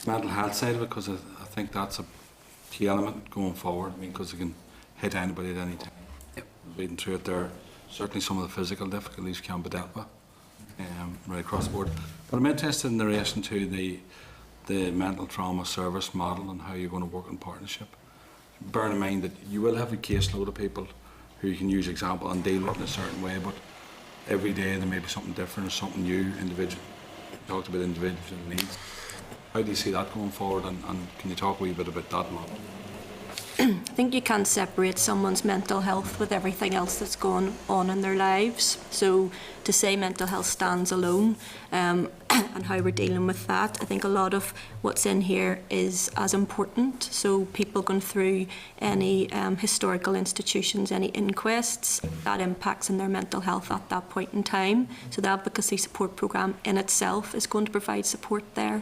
Speaker 6: mental health side of it, because I think that's a key element going forward. I mean, because it can hit anybody at any time.
Speaker 2: Yep.
Speaker 6: Reading through it there, certainly some of the physical difficulties can be dealt with right across the board. But I'm interested in relation to the mental trauma service model and how you're going to work in partnership. Bearing in mind that you will have a caseload of people who you can use example and deal with in a certain way, but every day there may be something different or something new, individual. You talked about individual needs. How do you see that going forward, and can you talk a wee bit about that model?
Speaker 3: I think you can't separate someone's mental health with everything else that's going on in their lives. So to say mental health stands alone and how we're dealing with that, I think a lot of what's in here is as important. So people going through any historical institutions, any inquests, that impacts on their mental health at that point in time. So the advocacy support programme in itself is going to provide support there.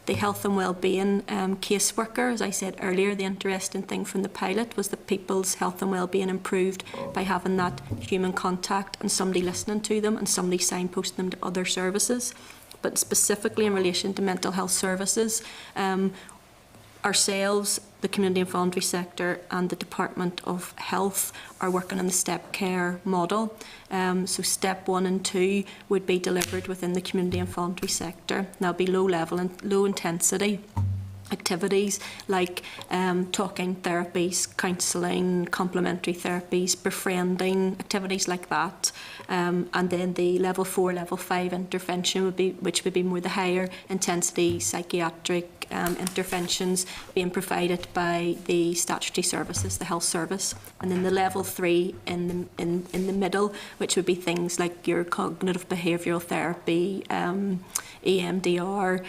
Speaker 3: The health and wellbeing caseworker, as I said earlier, the interesting thing from the pilot was that people's health and wellbeing improved by having that human contact and somebody listening to them and somebody signposting them to other services. But specifically in relation to mental health services, ourselves, the community and voluntary sector and the Department of Health are working on the step care model. So step 1 and 2 would be delivered within the community and voluntary sector. That'll be low level and low intensity activities like talking therapies, counselling, complementary therapies, befriending, activities like that. And then the level 4, level 5 intervention which would be more the higher intensity psychiatric interventions being provided by the statutory services, the health service. And then the level 3 in the middle, which would be things like your cognitive behavioural therapy, EMDR.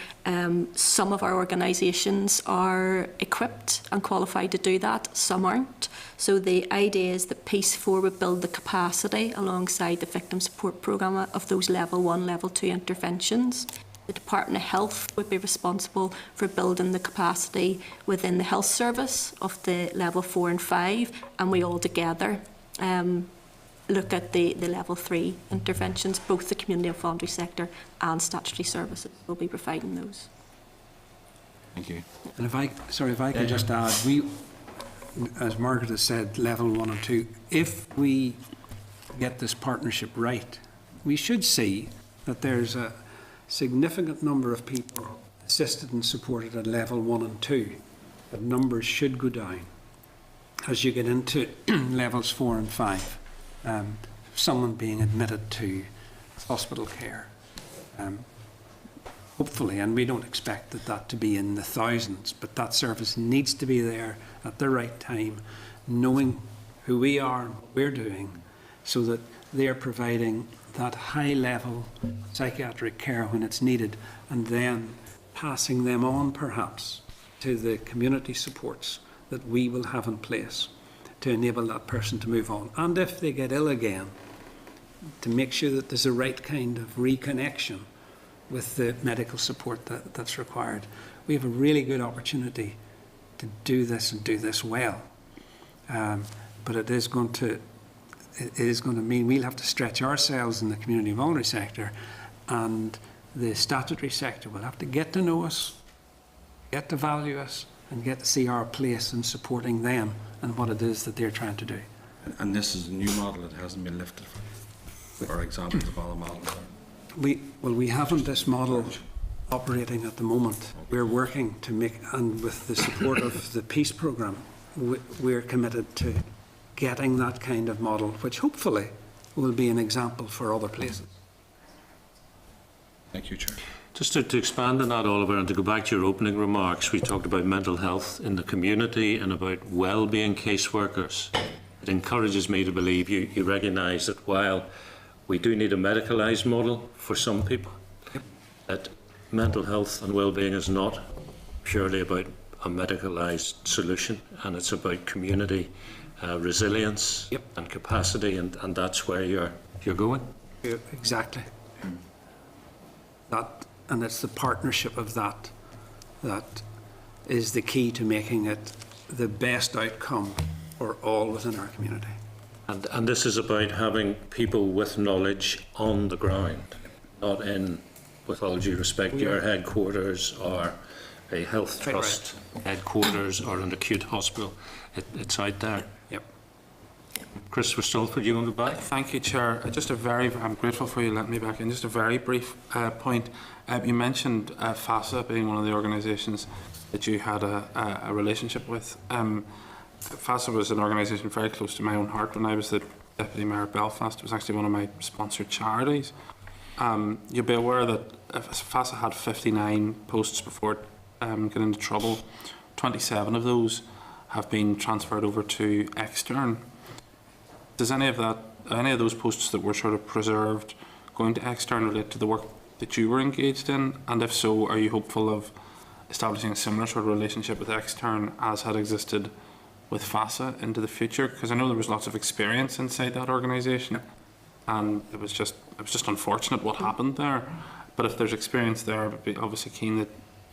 Speaker 3: Some of our organisations are equipped and qualified to do that, some aren't. So the idea is that Peace 4 would build the capacity alongside the victim support programme of those level 1, level 2 interventions. The Department of Health would be responsible for building the capacity within the health service of the level 4 and 5, and we all together look at the level 3 interventions. Both the community and voluntary sector and statutory services will be providing those.
Speaker 6: Thank you.
Speaker 2: And if I can just add, we, as Margaret has said, level 1 and 2, if we get this partnership right, we should see that there's a significant number of people assisted and supported at level 1 and 2. The numbers should go down as you get into levels 4 and 5. Someone being admitted to hospital care. Hopefully, and we don't expect that to be in the thousands, but that service needs to be there at the right time, knowing who we are and what we're doing, so that they're providing that high-level psychiatric care when it's needed, and then passing them on, perhaps, to the community supports that we will have in place to enable that person to move on. And if they get ill again, to make sure that there's a right kind of reconnection with the medical support that's required. We have a really good opportunity to do this and do this well. But it is going to mean we'll have to stretch ourselves in the community and voluntary sector, and the statutory sector will have to get to know us, get to value us, and get to see our place in supporting them and what it is that they're trying to do.
Speaker 6: And this is a new model that hasn't been lifted from, or examples of other models?
Speaker 2: We haven't this model operating at the moment. We're working to make, and with the support of the Peace programme, we're committed to getting that kind of model, which hopefully will be an example for other places.
Speaker 6: Thank you, Chair.
Speaker 1: Just to expand on that, Oliver, and to go back to your opening remarks, we talked about mental health in the community and about well-being caseworkers. it encourages me to believe you recognise that while we do need a medicalised model for some people, that mental health and well-being is not purely about a medicalised solution, and it's about community resilience and capacity, and that's where you're going.
Speaker 2: Yeah, exactly. That, and it's the partnership of that that is the key to making it the best outcome for all within our community.
Speaker 1: And this is about having people with knowledge on the ground, not in, with all due respect, your headquarters or a health trust headquarters or an acute hospital. It's out there.
Speaker 2: Yep.
Speaker 1: Christopher Stolford, you want to back?
Speaker 4: Thank you, Chair. I'm grateful for you letting me back in. Just a very brief point. You mentioned FASA being one of the organisations that you had a relationship with. FASA was an organisation very close to my own heart. When I was the Deputy Mayor of Belfast, it was actually one of my sponsored charities. You'll be aware that FASA had 59 posts before it got into trouble. 27 of those have been transferred over to extern. Does any of those posts that were sort of preserved going to extern relate to the work that you were engaged in? And if so, are you hopeful of establishing a similar sort of relationship with extern as had existed with FASA into the future? Because I know there was lots of experience inside that organisation, and it was just unfortunate what happened there. But if there's experience there, I would be obviously keen that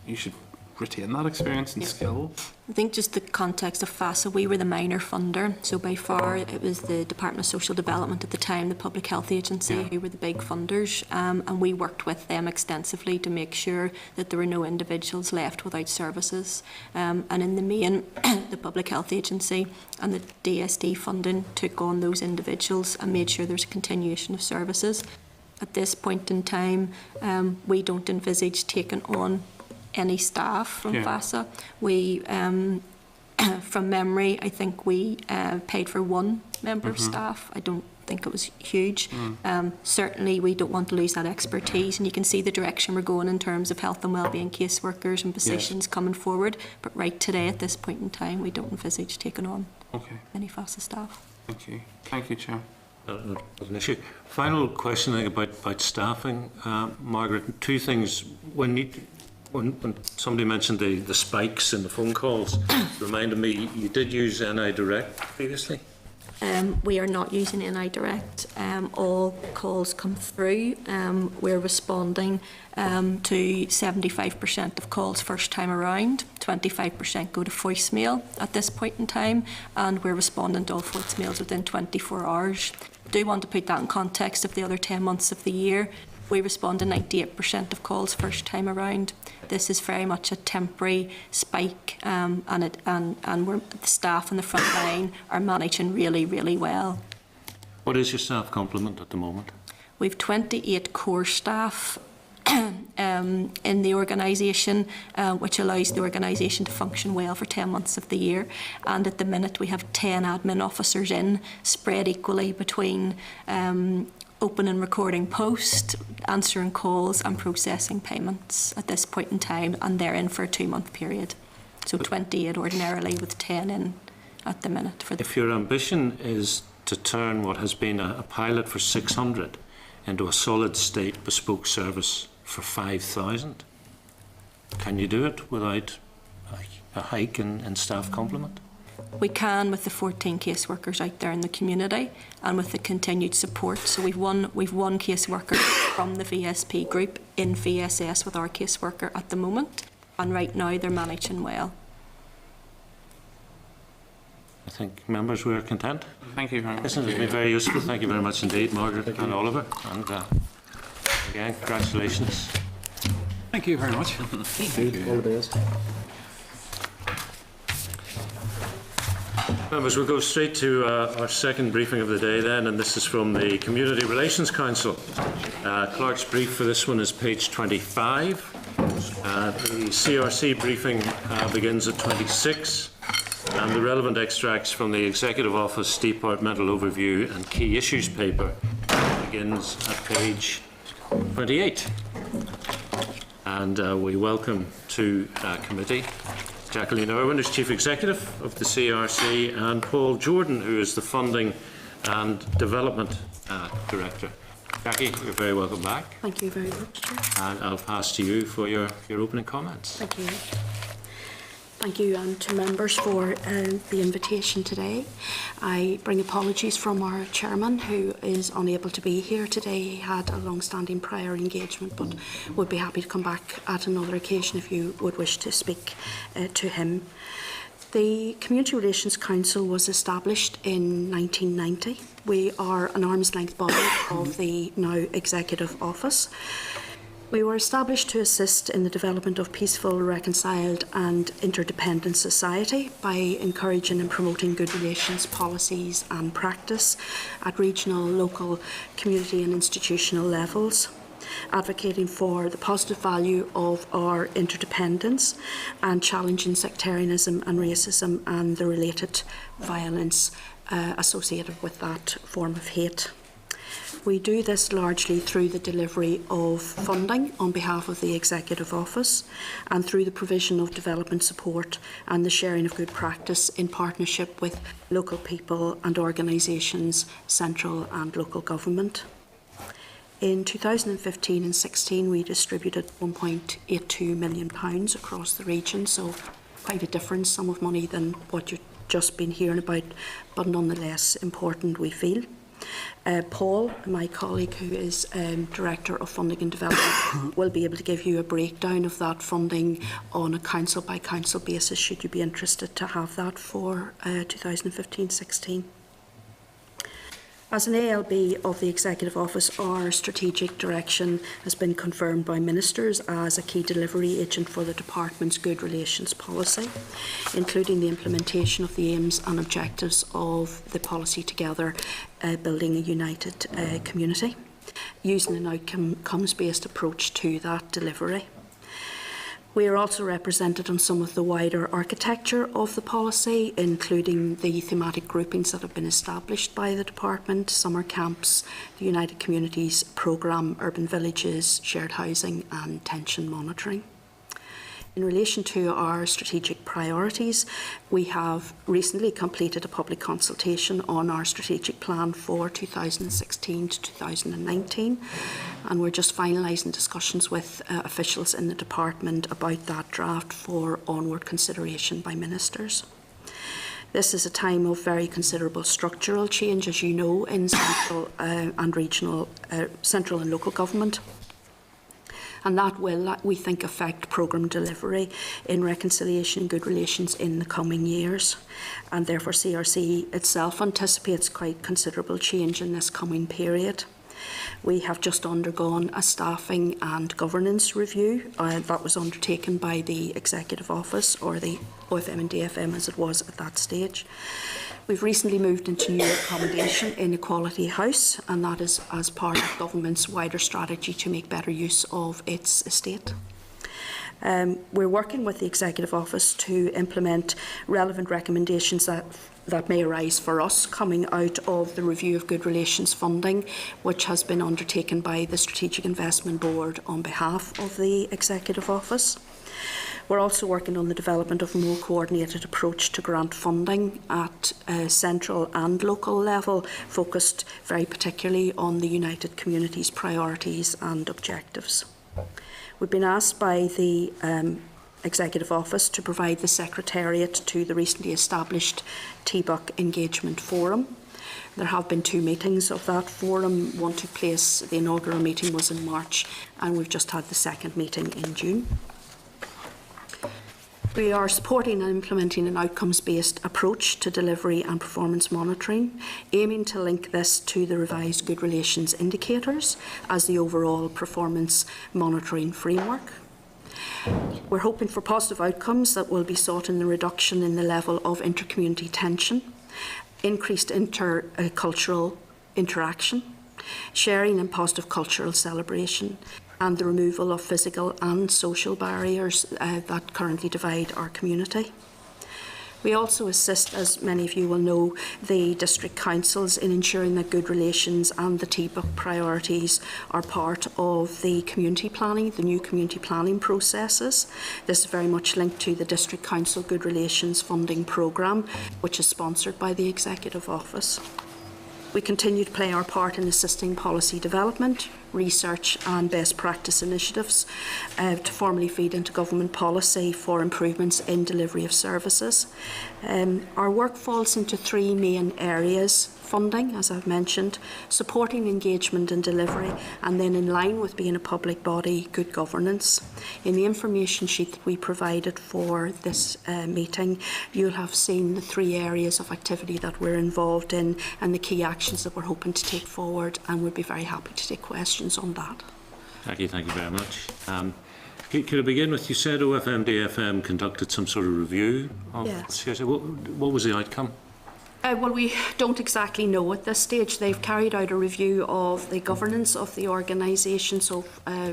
Speaker 4: you should retain that experience and skill.
Speaker 3: I think just the context of FASA, we were the minor funder, so by far it was the Department of Social Development at the time, the Public Health Agency, who were the big funders, and we worked with them extensively to make sure that there were no individuals left without services. And in the main, the Public Health Agency and the DSD funding took on those individuals and made sure there's a continuation of services. At this point in time, we don't envisage taking on any staff from FASA. We, from memory, I think we paid for one member of staff. I don't think it was huge. Certainly we don't want to lose that expertise, and you can see the direction we're going in terms of health and wellbeing caseworkers and positions coming forward. But right today, at this point in time, we don't envisage taking on any FASA staff.
Speaker 4: Thank you. Thank you, Chair.
Speaker 1: An issue. Final question about staffing, Margaret. Two things. When somebody mentioned the spikes in the phone calls, reminded me you did use NI Direct previously?
Speaker 3: We are not using NI Direct. All calls come through. We're responding to 75% of calls first time around. 25% go to voicemail at this point in time, and we're responding to all voicemails within 24 hours. I do want to put that in context of the other 10 months of the year. We respond to 98% of calls first time around. This is very much a temporary spike, and we're, the staff on the front line are managing really, really well.
Speaker 1: What is your staff complement at the moment?
Speaker 3: We've 28 core staff in the organisation, which allows the organisation to function well for 10 months of the year. And at the minute we have 10 admin officers in, spread equally between open and recording post, answering calls and processing payments at this point in time, and they're in for a 2-month period. So 28 ordinarily, with 10 in at the minute. For the
Speaker 1: if your ambition is to turn what has been a pilot for 600 into a solid state bespoke service for 5,000, can you do it without a hike in staff complement?
Speaker 3: We can, with the 14 caseworkers out there in the community and with the continued support. So we've one caseworker from the VSP group in VSS with our caseworker at the moment, and right now they're managing well.
Speaker 1: I think members were content.
Speaker 4: Thank you very much.
Speaker 1: Listen, it's been very useful. Thank you very much indeed, Margaret and Oliver. And again, congratulations.
Speaker 2: Thank you very much.
Speaker 5: Thank you. All the best.
Speaker 1: Members, we'll go straight to our second briefing of the day then, and this is from the Community Relations Council. Clark's brief for this one is page 25. The CRC briefing begins at 26, and the relevant extracts from the Executive Office Departmental Overview and Key Issues paper begins at page 28. And we welcome to committee Jacqueline Irwin is Chief Executive of the CRC, and Paul Jordan, who is the Funding and Development Director. Jackie, you're very welcome back.
Speaker 9: Thank you very much, Chair.
Speaker 1: And I'll pass to you for your opening comments.
Speaker 9: Thank you. Thank you to members for the invitation today. I bring apologies from our chairman, who is unable to be here today. He had a long-standing prior engagement, but would be happy to come back at another occasion if you would wish to speak to him. The Community Relations Council was established in 1990. We are an arm's length body of the now Executive Office. We were established to assist in the development of peaceful, reconciled and interdependent society by encouraging and promoting good relations policies and practice at regional, local, community and institutional levels, advocating for the positive value of our interdependence and challenging sectarianism and racism and the related violence associated with that form of hate. We do this largely through the delivery of funding on behalf of the Executive Office and through the provision of development support and the sharing of good practice in partnership with local people and organisations, central and local government. In 2015 and 16, we distributed £1.82 million across the region, so quite a different sum of money than what you've just been hearing about, but nonetheless important, we feel. Paul, my colleague who is Director of Funding and Development, will be able to give you a breakdown of that funding on a council by council basis, should you be interested to have that for 2015-16. As an ALB of the Executive Office, our strategic direction has been confirmed by ministers as a key delivery agent for the Department's Good Relations policy, including the implementation of the aims and objectives of the policy together, building a united community, using an outcomes-based approach to that delivery. We are also represented on some of the wider architecture of the policy, including the thematic groupings that have been established by the Department: summer camps, the United Communities Programme, urban villages, shared housing and tension monitoring. In relation to our strategic priorities, we have recently completed a public consultation on our strategic plan for 2016 to 2019, and we're just finalising discussions with officials in the department about that draft for onward consideration by ministers. This is a time of very considerable structural change, as you know, in central and regional, central and local government. And that will, we think, affect programme delivery in reconciliation and good relations in the coming years. And therefore CRC itself anticipates quite considerable change in this coming period. We have just undergone a staffing and governance review that was undertaken by the Executive Office, or the OFM and DFM as it was at that stage. We've recently moved into new accommodation in Equality House, and that is as part of government's wider strategy to make better use of its estate. We're working with the Executive Office to implement relevant recommendations that may arise for us coming out of the review of good relations funding, which has been undertaken by the Strategic Investment Board on behalf of the Executive Office. We're also working on the development of a more coordinated approach to grant funding at central and local level, focused very particularly on the United Communities' priorities and objectives. We've been asked by the Executive Office to provide the Secretariat to the recently established TBUC Engagement Forum. There have been 2 meetings of that forum. One took place, the inaugural meeting was in March, and we've just had the second meeting in June. We are supporting and implementing an outcomes-based approach to delivery and performance monitoring, aiming to link this to the revised good relations indicators as the overall performance monitoring framework. We're hoping for positive outcomes that will be sought in the reduction in the level of inter-community tension, increased intercultural interaction, sharing and positive cultural celebration, and the removal of physical and social barriers that currently divide our community. We also assist, as many of you will know, the district councils in ensuring that good relations and the TBUC priorities are part of the community planning, the new community planning processes. This is very much linked to the District Council Good Relations Funding Programme, which is sponsored by the Executive Office. We continue to play our part in assisting policy development, research and best practice initiatives to formally feed into government policy for improvements in delivery of services. Our work falls into three main areas: funding, as I've mentioned, supporting engagement and delivery, and then in line with being a public body, good governance. In the information sheet that we provided for this meeting, you'll have seen the three areas of activity that we're involved in and the key actions that we're hoping to take forward, and we'd be very happy to take questions on that.
Speaker 1: Thank you very much. Could I begin with, you said OFM-DFM conducted some sort of review of
Speaker 9: Yes.
Speaker 1: CRC. What was the outcome?
Speaker 9: Well, we don't exactly know at this stage. They've carried out a review of the governance of the organisation, so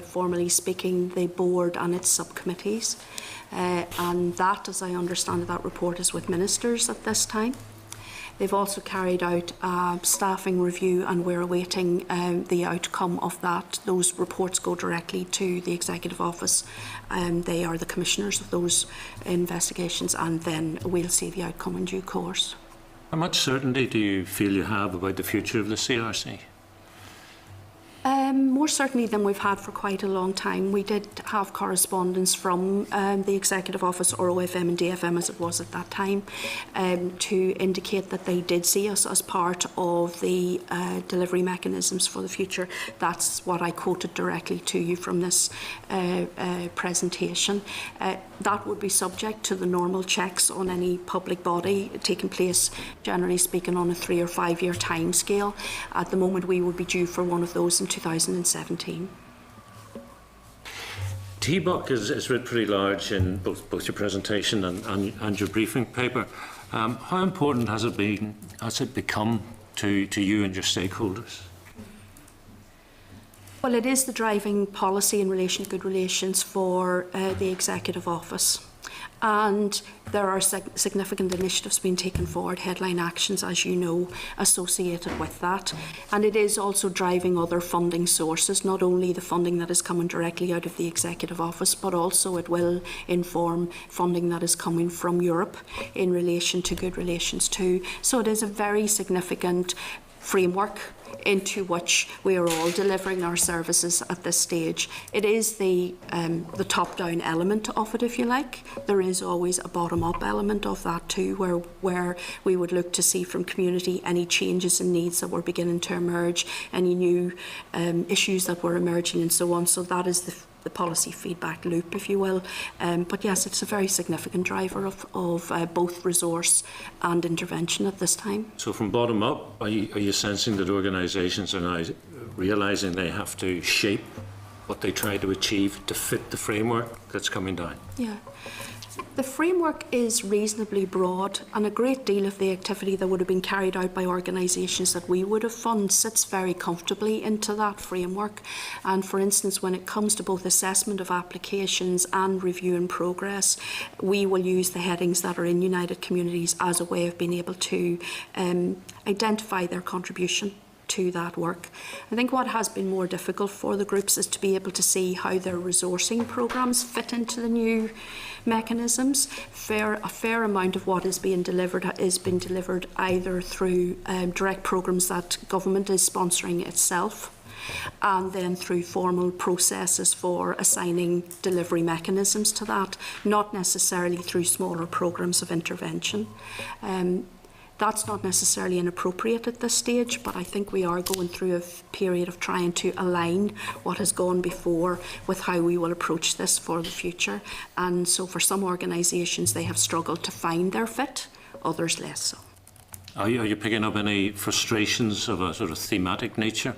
Speaker 9: formally speaking, the board and its subcommittees. And that, as I understand it, that report is with ministers at this time. They've also carried out a staffing review, and we're awaiting the outcome of that. Those reports go directly to the Executive Office. They are the commissioners of those investigations, and then we'll see the outcome in due course.
Speaker 1: How much certainty do you feel you have about the future of the CRC?
Speaker 9: More certainly than we've had for quite a long time. We did have correspondence from the Executive Office, or OFM and DFM as it was at that time, to indicate that they did see us as part of the delivery mechanisms for the future. That's what I quoted directly to you from this presentation. That would be subject to the normal checks on any public body taking place, generally speaking, on a 3 or 5 year time scale. At the moment, we would be due for one of those in 2017.
Speaker 1: TBUC is writ pretty large in both your presentation and your briefing paper. How important has it become to you and your stakeholders?
Speaker 9: Well, it is the driving policy in relation to good relations for the Executive Office. And there are significant initiatives being taken forward, headline actions, as you know, associated with that. And it is also driving other funding sources, not only the funding that is coming directly out of the Executive Office, but also it will inform funding that is coming from Europe in relation to good relations too. So it is a very significant framework into which we are all delivering our services at this stage. It is the top-down element of it, if you like. There is always a bottom-up element of that too, where we would look to see from community any changes and needs that were beginning to emerge, any new issues that were emerging and so on. So that is the policy feedback loop, if you will. But yes, it's a very significant driver of both resource and intervention at this time.
Speaker 1: So from bottom up, are you sensing that organisations are now realising they have to shape what they try to achieve to fit the framework that's coming down?
Speaker 9: Yeah. The framework is reasonably broad, and a great deal of the activity that would have been carried out by organisations that we would have funded sits very comfortably into that framework. And for instance, when it comes to both assessment of applications and review in progress, we will use the headings that are in United Communities as a way of being able to identify their contribution to that work. I think what has been more difficult for the groups is to be able to see how their resourcing programmes fit into the new mechanisms. A fair amount of what is being delivered either through direct programmes that government is sponsoring itself, and then through formal processes for assigning delivery mechanisms to that, not necessarily through smaller programmes of intervention. That's not necessarily inappropriate at this stage, but I think we are going through a period of trying to align what has gone before with how we will approach this for the future. And so for some organisations, they have struggled to find their fit, others less so.
Speaker 1: Are you picking up any frustrations of a sort of thematic nature?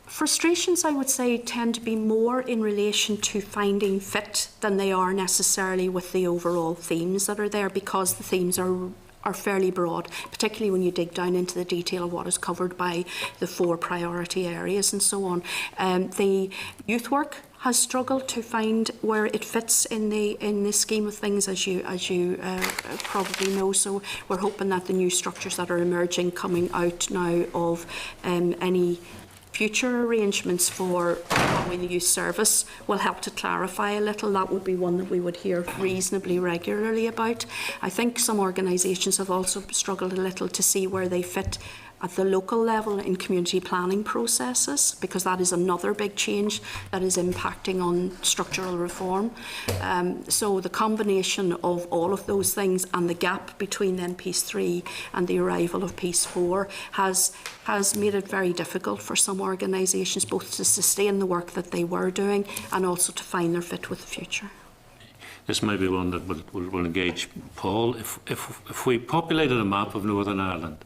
Speaker 9: Frustrations, I would say, tend to be more in relation to finding fit than they are necessarily with the overall themes that are there, because the themes are fairly broad, particularly when you dig down into the detail of what is covered by the 4 priority areas and so on. The youth work has struggled to find where it fits in the scheme of things, as you probably know. So we're hoping that the new structures that are emerging, coming out now of any future arrangements for the youth service, will help to clarify a little. That would be one that we would hear reasonably regularly about. I think some organisations have also struggled a little to see where they fit at the local level in community planning processes, because that is another big change that is impacting on structural reform. So the combination of all of those things and the gap between then Piece 3 and the arrival of Piece 4 has made it very difficult for some organisations both to sustain the work that they were doing and also to find their fit with the future.
Speaker 1: This may be one that will engage Paul. If we populated a map of Northern Ireland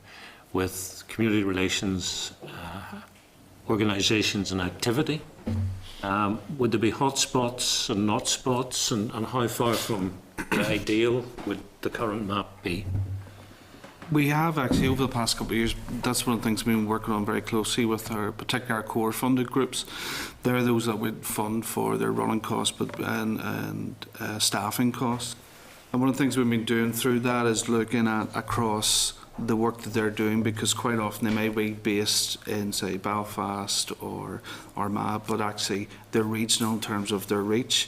Speaker 1: with community relations, organisations and activity, would there be hot spots and not spots, and how far from the ideal would the current map be?
Speaker 10: We have actually, over the past couple of years, that's one of the things we've been working on very closely with particularly our core funded groups. They're those that would fund for their running costs and staffing costs. And one of the things we've been doing through that is looking at across the work that they're doing, because quite often they may be based in, say, Belfast or Armagh, but actually they're regional in terms of their reach.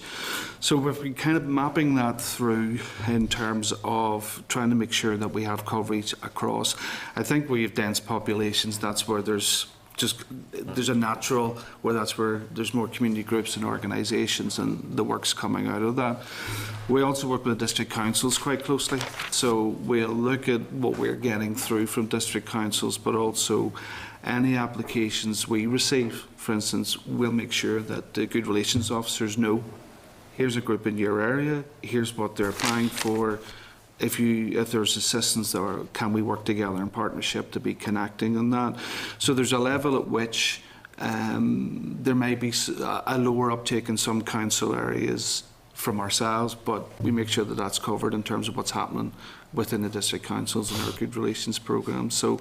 Speaker 10: So we've been kind of mapping that through in terms of trying to make sure that we have coverage across. I think we have dense populations, that's where there's a natural, where that's where there's more community groups and organisations, and the work's coming out of that. We also work with the district councils quite closely, so we'll look at what we're getting through from district councils, but also any applications we receive. For instance, we'll make sure that the good relations officers know, here's a group in your area, here's what they're applying for. If there's assistance, or can we work together in partnership to be connecting on that? So there's a level at which there may be a lower uptake in some council areas from ourselves, but we make sure that that's covered in terms of what's happening within the district councils and our good relations programme. So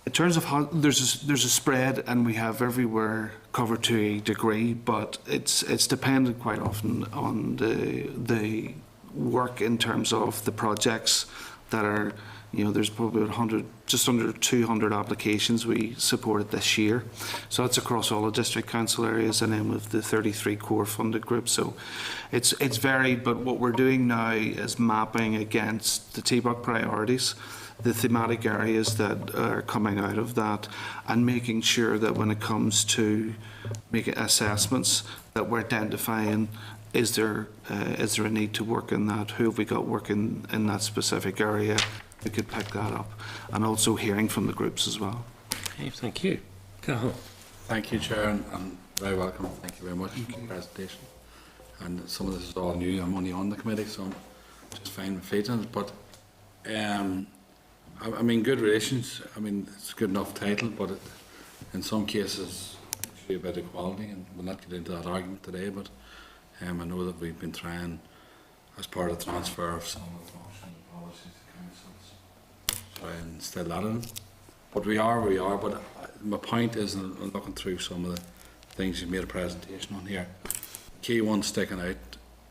Speaker 10: in terms of how there's a spread, and we have everywhere covered to a degree, but it's dependent quite often on the work in terms of the projects that are, there's probably 100, just under 200 applications we supported this year. So that's across all the district council areas, and then with the 33 core funded groups. So it's varied, but what we're doing now is mapping against the TBUC priorities, the thematic areas that are coming out of that, and making sure that when it comes to making assessments, that we're identifying, is there a need to work in that? Who have we got working in that specific area? We could pick that up, and also hearing from the groups as well.
Speaker 1: Okay, thank you. Cathal.
Speaker 6: Thank you, Chair, and very welcome. Thank you very much for the presentation. And some of this is all new. I'm only on the committee, so I'm just fine with feet on it. But I mean, good relations. I mean, it's a good enough title, but in some cases, it should be about equality, and we'll not get into that argument today. But I know that we've been trying, as part of the transfer of some of the functions and policies to councils, try and instill that in. But we are where we are. But my point is, and I'm looking through some of the things you've made a presentation on here, the key one sticking out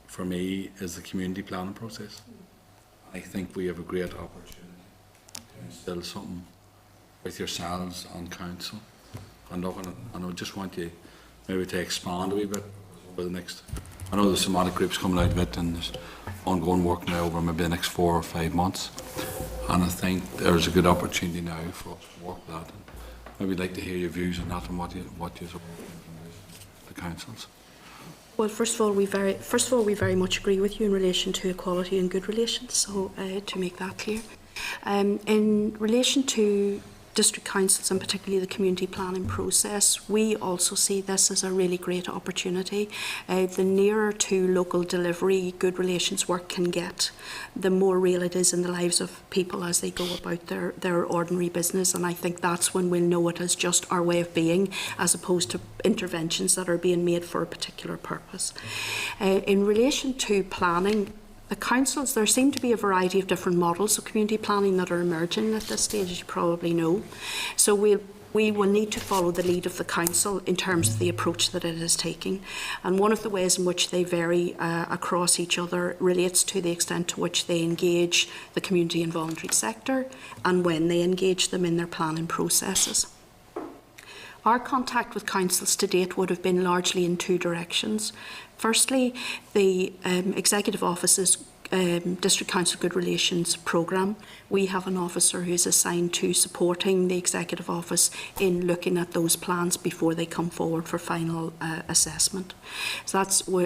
Speaker 6: for me is the community planning process. I think we have a great opportunity to instill something with yourselves on council. And I just want you maybe to expand a wee bit over the next. I know there's some other groups coming out of it, and there's ongoing work now over maybe the next 4 or 5 months. And I think there's a good opportunity now for us to work with that. And maybe I'd like to hear your views on that and what you support from the councils.
Speaker 9: Well, first of all, we very much agree with you in relation to equality and good relations. So to make that clear, in relation to district councils and particularly the community planning process, we also see this as a really great opportunity. The nearer to local delivery good relations work can get, the more real it is in the lives of people as they go about their ordinary business, and I think that's when we'll know it as just our way of being as opposed to interventions that are being made for a particular purpose. In relation to planning, the councils, there seem to be a variety of different models of community planning that are emerging at this stage, as you probably know. So we will need to follow the lead of the council in terms of the approach that it is taking. And one of the ways in which they vary across each other relates to the extent to which they engage the community and voluntary sector and when they engage them in their planning processes. Our contact with councils to date would have been largely in two directions. Firstly, the Executive Office's District Council Good Relations programme. We have an officer who is assigned to supporting the Executive Office in looking at those plans before they come forward for final assessment. So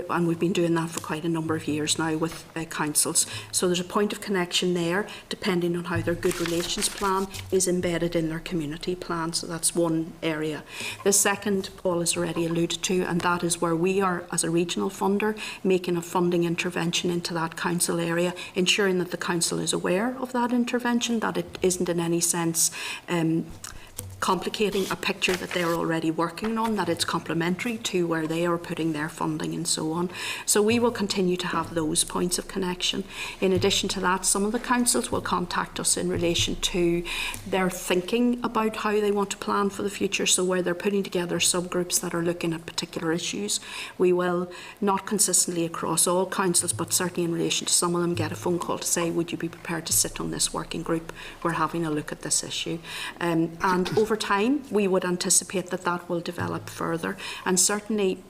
Speaker 9: and we've been doing that for quite a number of years now with councils. So there's a point of connection there, depending on how their Good Relations plan is embedded in their community plan. So that's one area. The second, Paul has already alluded to, and that is where we are, as a regional funder, making a funding intervention into that council area, ensuring that the council is aware of that intervention, that it isn't in any sense complicating a picture that they're already working on, that it's complementary to where they are putting their funding and so on. So we will continue to have those points of connection. In addition to that, some of the councils will contact us in relation to their thinking about how they want to plan for the future, so where they're putting together subgroups that are looking at particular issues. We will, not consistently across all councils, but certainly in relation to some of them, get a phone call to say, would you be prepared to sit on this working group? We're having a look at this issue. And over time, we would anticipate that that will develop further. And certainly,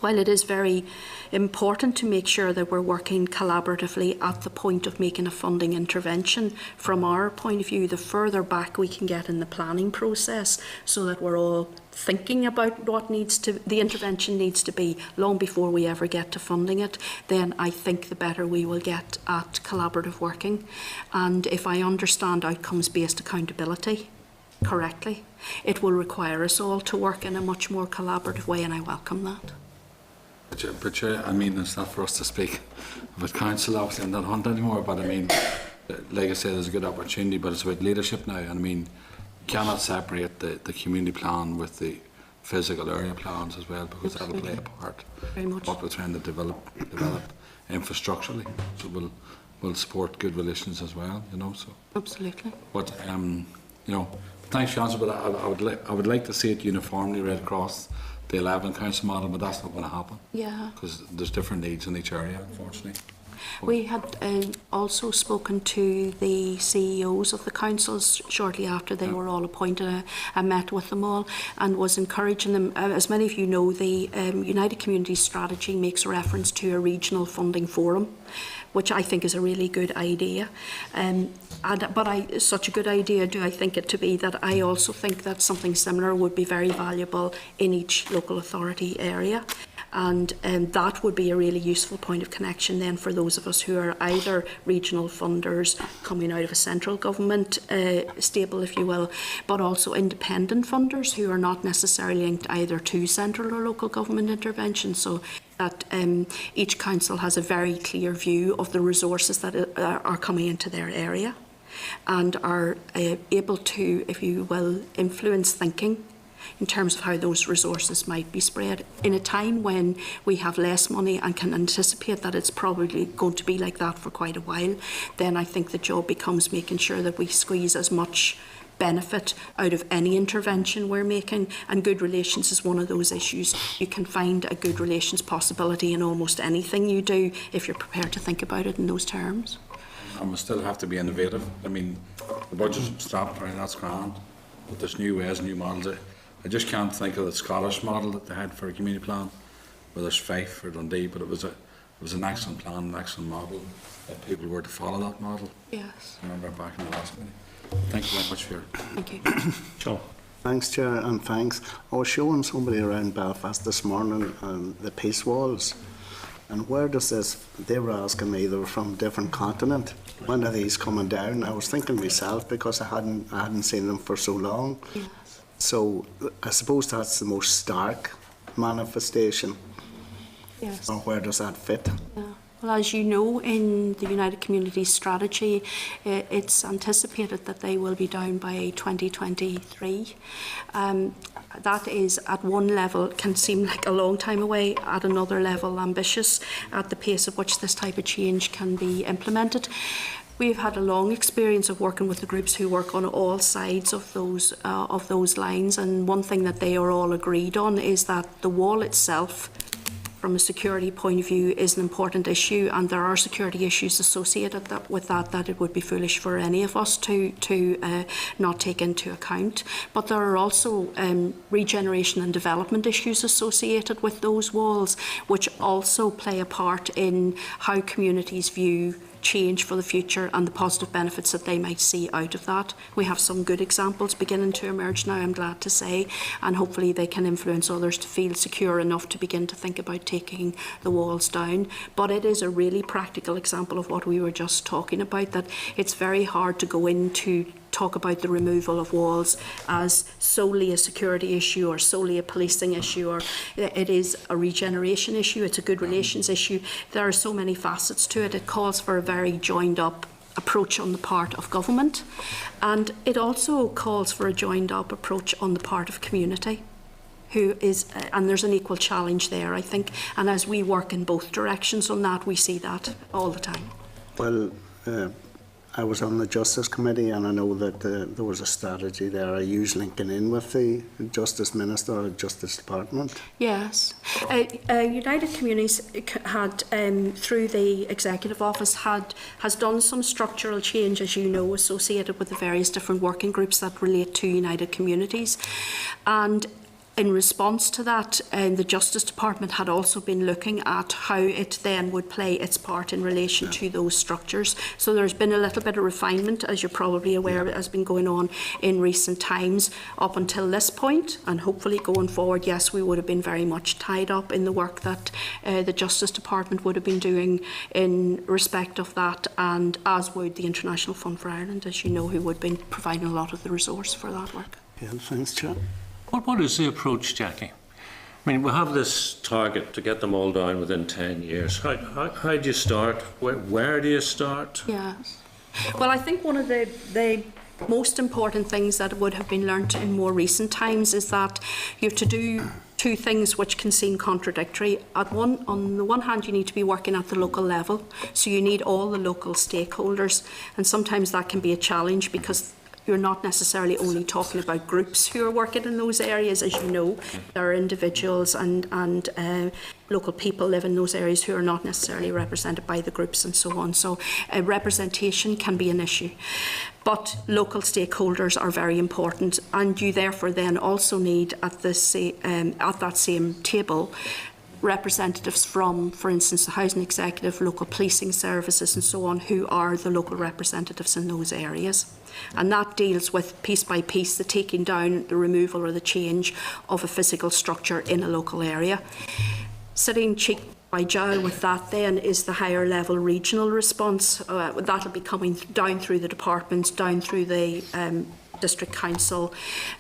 Speaker 9: while it is very important to make sure that we're working collaboratively at the point of making a funding intervention, from our point of view, the further back we can get in the planning process so that we're all thinking about what the intervention needs to be long before we ever get to funding it, then I think the better we will get at collaborative working. And if I understand outcomes-based accountability correctly, it will require us all to work in a much more collaborative way, and I welcome that.
Speaker 6: But I mean, it's not for us to speak about council, obviously, I'm not on anymore, but I mean, like I said, there's a good opportunity, but it's about leadership now, and I mean, you cannot separate the community plan with the physical area plans as well, because that'll play a part.
Speaker 9: Very much.
Speaker 6: What we're trying to develop infrastructurally, so we'll support good relations as well, you know, so.
Speaker 9: Absolutely.
Speaker 6: But, you know, thanks, Councillor, but I would like to see it uniformly right across the 11 council model, but that's not going to happen.
Speaker 9: Yeah.
Speaker 6: Because there's different needs in each area, unfortunately.
Speaker 9: We had also spoken to the CEOs of the councils shortly after they were all appointed. I met with them all and was encouraging them. As many of you know, the United Communities strategy makes reference to a regional funding forum, which I think is a really good idea. But such a good idea do I think it to be that I also think that something similar would be very valuable in each local authority area. And that would be a really useful point of connection then for those of us who are either regional funders coming out of a central government stable, if you will, but also independent funders who are not necessarily linked either to central or local government intervention. So that each council has a very clear view of the resources that are coming into their area and are able to, if you will, influence thinking in terms of how those resources might be spread. In a time when we have less money and can anticipate that it's probably going to be like that for quite a while, then I think the job becomes making sure that we squeeze as much benefit out of any intervention we're making, and good relations is one of those issues. You can find a good relations possibility in almost anything you do if you're prepared to think about it in those terms.
Speaker 6: And we still have to be innovative. I mean, the budget's stopped, right, that's grand, but there's new ways, new models. I just can't think of the Scottish model that they had for a community plan, where there's Fife or Dundee, but it was an excellent plan, an excellent model, if people were to follow that model.
Speaker 9: Yes.
Speaker 6: I remember back in the last meeting. Thank you very much for your...
Speaker 9: Thank you.
Speaker 1: Sure.
Speaker 8: Thanks, Chair, and thanks. I was showing somebody around Belfast this morning the peace walls, and where does this, they were asking me, they were from a different continent, when are these coming down? I was thinking myself, because I hadn't seen them for so long.
Speaker 9: Yes.
Speaker 8: So I suppose that's the most stark manifestation.
Speaker 9: Yes.
Speaker 8: Or where does that fit?
Speaker 9: Yeah. Well, as you know, in the United Communities strategy, it's anticipated that they will be down by 2023. That is, at one level, can seem like a long time away, at another level, ambitious at the pace at which this type of change can be implemented. We've had a long experience of working with the groups who work on all sides of those lines, and one thing that they are all agreed on is that the wall itself, from a security point of view, is an important issue, and there are security issues associated with that it would be foolish for any of us to not take into account. But there are also regeneration and development issues associated with those walls, which also play a part in how communities view change for the future and the positive benefits that they might see out of that. We have some good examples beginning to emerge now, I'm glad to say, and hopefully they can influence others to feel secure enough to begin to think about taking the walls down. But it is a really practical example of what we were just talking about, that it's very hard to go into talk about the removal of walls as solely a security issue or solely a policing issue, or it is a regeneration issue, it's a good relations issue. There are so many facets to it. It calls for a very joined up approach on the part of government, and it also calls for a joined up approach on the part of community, who is, and there's an equal challenge there, I think, and as we work in both directions on that, we see that all the time.
Speaker 8: Well, I was on the Justice Committee, and I know that there was a strategy there. Are you linking in with the Justice Minister or Justice Department?
Speaker 9: Yes. United Communities had, through the Executive Office, has done some structural change, as you know, associated with the various different working groups that relate to United Communities. And in response to that, the Justice Department had also been looking at how it then would play its part in relation to those structures. So there's been a little bit of refinement, as you're probably aware, has been going on in recent times up until this point, and hopefully going forward, yes, we would have been very much tied up in the work that the Justice Department would have been doing in respect of that, and as would the International Fund for Ireland, as you know, who would have been providing a lot of the resource for that work.
Speaker 8: Yeah, thanks, Chair.
Speaker 1: What is the approach, Jackie? I mean, we have this target to get them all down within 10 years. How do you start? Where do you start?
Speaker 9: Yes. Well, I think one of the most important things that would have been learnt in more recent times is that you have to do two things which can seem contradictory. On the one hand, you need to be working at the local level, so you need all the local stakeholders, and sometimes that can be a challenge because you're not necessarily only talking about groups who are working in those areas. As you know, there are individuals and local people live in those areas who are not necessarily represented by the groups and so on. So representation can be an issue. But local stakeholders are very important, and you therefore then also need at that same table representatives from, for instance, the Housing Executive, local policing services and so on, who are the local representatives in those areas. And that deals with, piece by piece, the taking down, the removal or the change of a physical structure in a local area. Sitting cheek by jowl with that then is the higher level regional response. That'll be coming down through the departments, down through the District Council,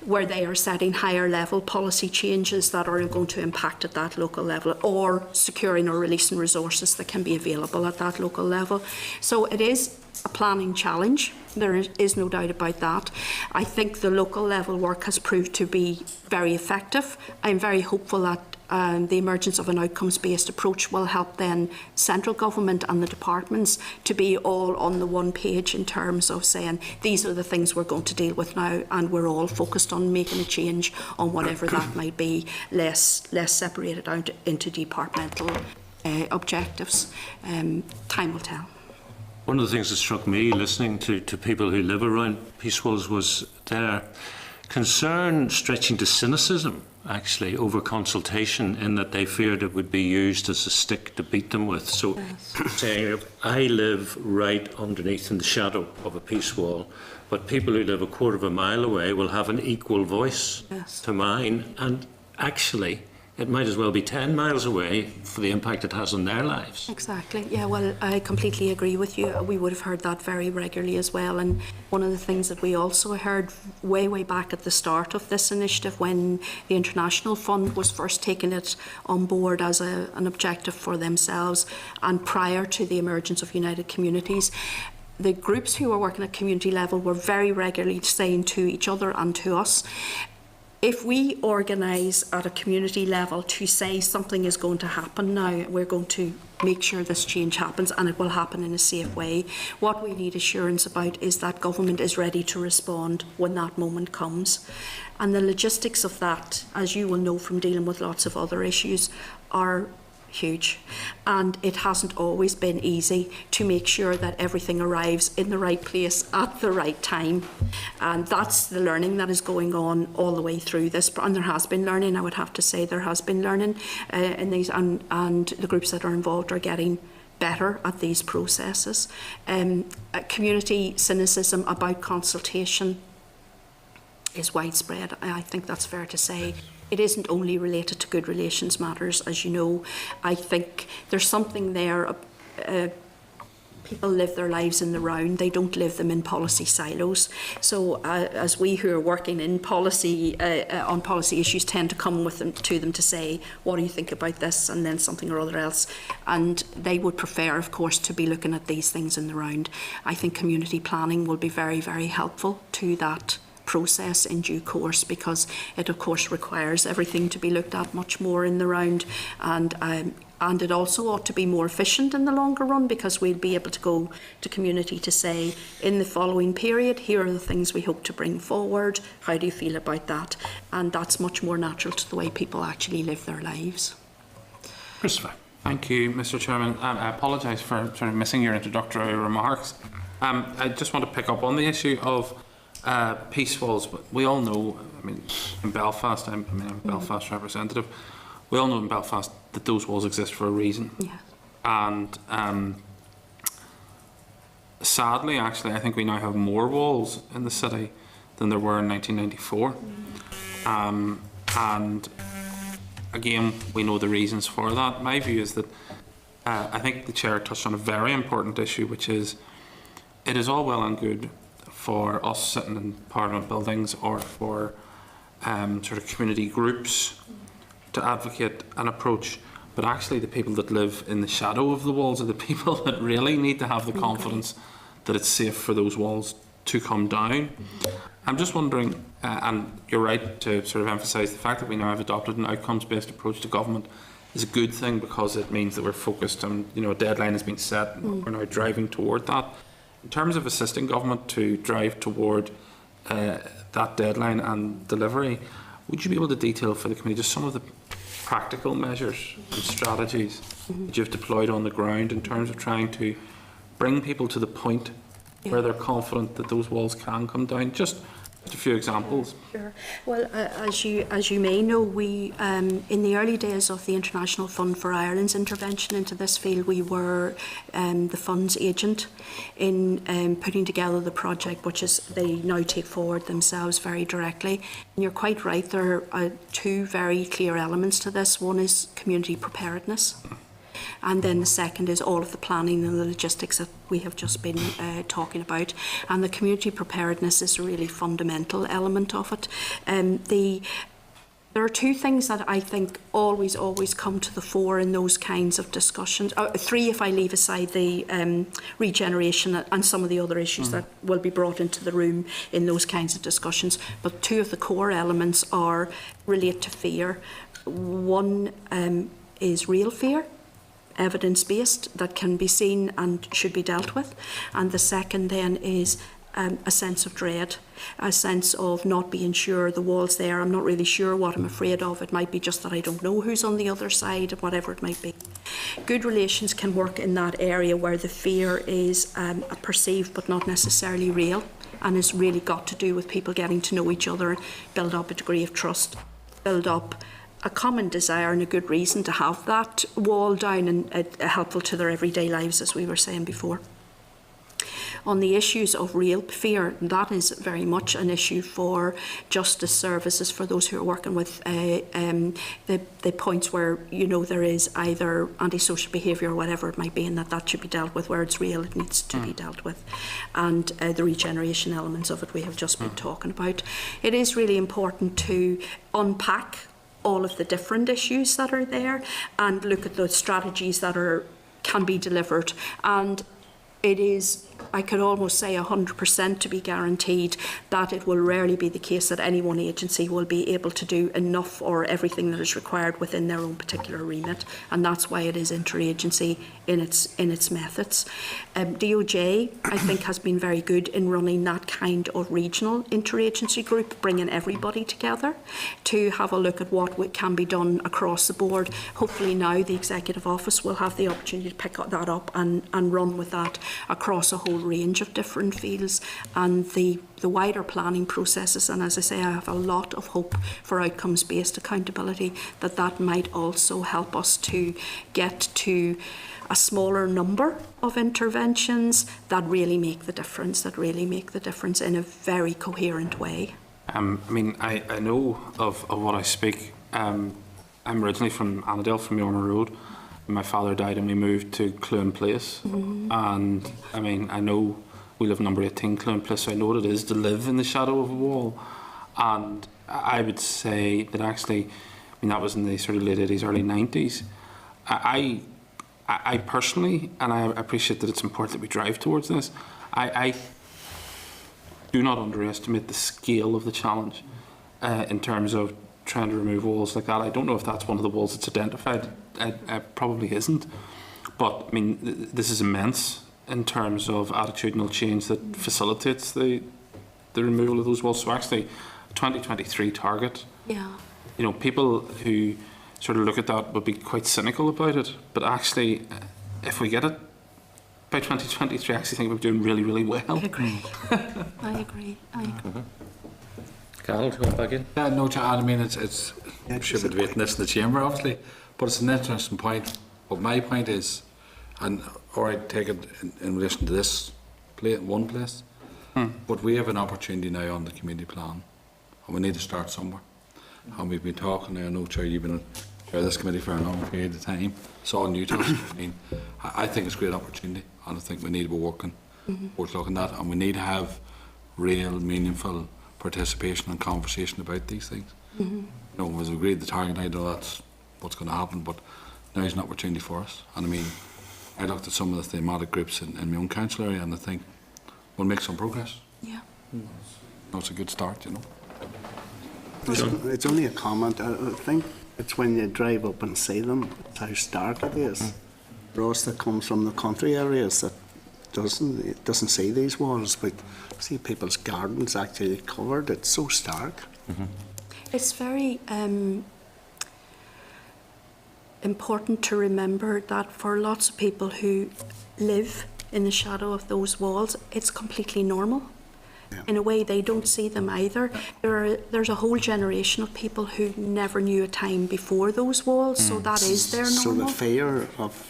Speaker 9: where they are setting higher level policy changes that are going to impact at that local level, or securing or releasing resources that can be available at that local level. So it is a planning challenge. There is no doubt about that. I think the local level work has proved to be very effective. I'm very hopeful that the emergence of an outcomes-based approach will help then central government and the departments to be all on the one page in terms of saying these are the things we're going to deal with now, and we're all focused on making a change on whatever that might be, less separated out into departmental objectives. Time will tell.
Speaker 1: One of the things that struck me listening to people who live around Peace Walls was their concern stretching to cynicism, actually, over consultation, in that they feared it would be used as a stick to beat them with. So saying, I live right underneath in the shadow of a peace wall, but people who live a quarter of a mile away will have an equal voice to mine. And actually, it might as well be 10 miles away for the impact it has on their lives.
Speaker 9: Exactly. Yeah, well, I completely agree with you. We would have heard that very regularly as well. And one of the things that we also heard way back at the start of this initiative, when the International Fund was first taking it on board as an objective for themselves, and prior to the emergence of United Communities, the groups who were working at community level were very regularly saying to each other and to us, if we organise at a community level to say something is going to happen now, we're going to make sure this change happens, and it will happen in a safe way. What we need assurance about is that government is ready to respond when that moment comes. And the logistics of that, as you will know from dealing with lots of other issues, are huge, and it hasn't always been easy to make sure that everything arrives in the right place at the right time. And that's the learning that is going on all the way through this, and there has been learning. I would have to say there has been learning in these, and the groups that are involved are getting better at these processes. Community cynicism about consultation is widespread. I think that's fair to say. It isn't only related to good relations matters, as you know. I think there's something there. People live their lives in the round. They don't live them in policy silos. So as we who are working in policy, on policy issues, tend to come to them to say, what do you think about this? And then something or other else. And they would prefer, of course, to be looking at these things in the round. I think community planning will be very, very helpful to that process in due course, because it of course requires everything to be looked at much more in the round, and it also ought to be more efficient in the longer run, because we'll be able to go to community to say, in the following period, here are the things we hope to bring forward, how do you feel about that? And that's much more natural to the way people actually live their lives.
Speaker 1: Christopher.
Speaker 4: Thank you, Mr. Chairman. I apologise for sort of missing your introductory remarks. I just want to pick up on the issue of peace walls. But we all know, I mean, in Belfast, I'm a Belfast representative, we all know in Belfast that those walls exist for a reason.
Speaker 9: Yeah.
Speaker 4: And sadly, actually, I think we now have more walls in the city than there were in 1994. And again, we know the reasons for that. My view is that I think the Chair touched on a very important issue, which is, it is all well and good for us sitting in Parliament buildings, or for sort of community groups to advocate an approach, but actually the people that live in the shadow of the walls are the people that really need to have the confidence that it's safe for those walls to come down. I'm just wondering, and you're right to sort of emphasise the fact that we now have adopted an outcomes-based approach to government is a good thing, because it means that we're focused on, you know, a deadline has been set and we're now driving toward that. In terms of assisting government to drive toward that deadline and delivery, would you be able to detail for the committee just some of the practical measures and strategies that you've deployed on the ground in terms of trying to bring people to the point where they're confident that those walls can come down? Just a few examples.
Speaker 9: Sure. Well, as you may know, we in the early days of the International Fund for Ireland's intervention into this field, we were the fund's agent in putting together the project, which is they now take forward themselves very directly. And you're quite right, there are two very clear elements to this. One is community preparedness, and then the second is all of the planning and the logistics that we have just been talking about. And the community preparedness is a really fundamental element of it. There are two things that I think always come to the fore in those kinds of discussions. Three, if I leave aside the regeneration and some of the other issues that will be brought into the room in those kinds of discussions. But two of the core elements relate to fear. One is real fear, evidence-based, that can be seen and should be dealt with. And the second then is a sense of dread, a sense of not being sure the wall's there. I'm not really sure what I'm afraid of. It might be just that I don't know who's on the other side, whatever it might be. Good relations can work in that area where the fear is perceived but not necessarily real, and has really got to do with people getting to know each other, build up a degree of trust, build up a common desire and a good reason to have that wall down and helpful to their everyday lives, as we were saying before. on the issues of real fear, that is very much an issue for justice services, for those who are working with the points where, you know, there is either antisocial behaviour or whatever it might be, and that should be dealt with. Where it's real, it needs to be dealt with. And the regeneration elements of it we have just been talking about. It is really important to unpack all of the different issues that are there and look at the strategies that can be delivered. And it is, I could almost say 100% to be guaranteed that it will rarely be the case that any one agency will be able to do enough or everything that is required within their own particular remit, and that's why it is interagency in its methods. DOJ, I think, has been very good in running that kind of regional interagency group, bringing everybody together to have a look at what can be done across the board. Hopefully now the Executive Office will have the opportunity to pick that up and run with that across a whole range of different fields and the wider planning processes. And as I say, I have a lot of hope for outcomes-based accountability, that might also help us to get to a smaller number of interventions that really make the difference, in a very coherent way.
Speaker 4: I mean, I know of what I speak. I'm originally from Annandale, from Yormer Road. My father died and we moved to Clune Place. And I mean, I know we live number 18 Clune Place, so I know what it is to live in the shadow of a wall. And I would say that actually, I mean, that was in the sort of late 80s, early 90s. I personally, and I appreciate that it's important that we drive towards this, I do not underestimate the scale of the challenge in terms of trying to remove walls like that. I don't know if that's one of the walls that's identified. It probably isn't. But I mean, this is immense in terms of attitudinal change that facilitates the removal of those walls. So actually, a 2023 target.
Speaker 9: Yeah.
Speaker 4: You know, people who sort of look at that would be quite cynical about it. But actually, if we get it by 2023, I actually think we're doing really, really well.
Speaker 9: I agree. I agree.
Speaker 1: Carol, do you want back in?
Speaker 6: No, to add, I mean, it's should be debating this in the chamber, obviously, but it's an interesting point. But my point is, or I take it in relation to this one place, but we have an opportunity now on the community plan, and we need to start somewhere. And we've been talking, I know, Chair, you've been chair of this committee for a long period of time. It's all new to us. I mean, I think it's a great opportunity, and I think we need to be working towards looking at that, and we need to have real, meaningful participation and conversation about these things. You know, we've agreed the target, I know that's what's going to happen, but now is an opportunity for us. And I mean, I looked at some of the thematic groups in my own council area, and I think we'll make some progress.
Speaker 9: Yeah.
Speaker 6: That's a good start, you know.
Speaker 8: It's only a comment. I think it's when you drive up and see them, how stark it is. For us that comes from the country areas that doesn't see these walls, but see people's gardens actually covered. It's so stark.
Speaker 9: It's very important to remember that for lots of people who live in the shadow of those walls, it's completely normal. Yeah. In a way, they don't see them either. There's a whole generation of people who never knew a time before those walls, so that is their normal.
Speaker 8: So the fear of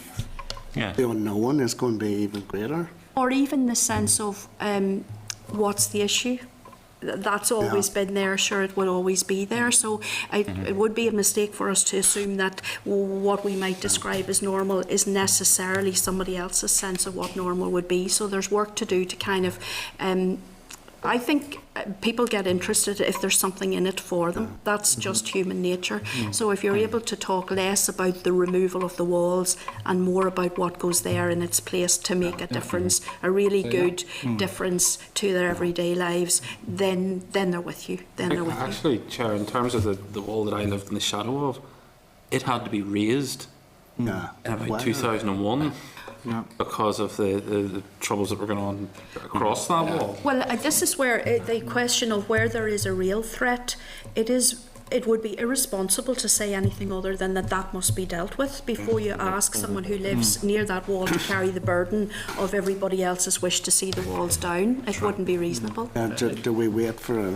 Speaker 8: the unknown is going to be even greater.
Speaker 9: Or even the sense of what's the issue? That's always been there, sure, it will always be there. So it would be a mistake for us to assume that what we might describe as normal is necessarily somebody else's sense of what normal would be. So there's work to do to kind of I think people get interested if there's something in it for them. That's just human nature. So if you're able to talk less about the removal of the walls and more about what goes there in its place to make a difference, a really good difference to their everyday lives, then they're with you.
Speaker 4: Actually, Chair, in terms of the wall that I lived in the shadow of, it had to be raised in about 2001. Because of the troubles that were going on across that wall.
Speaker 9: Well, this is where the question of where there is a real threat, it would be irresponsible to say anything other than that must be dealt with before you ask someone who lives near that wall to carry the burden of everybody else's wish to see the walls down. It wouldn't be reasonable.
Speaker 8: Do we wait for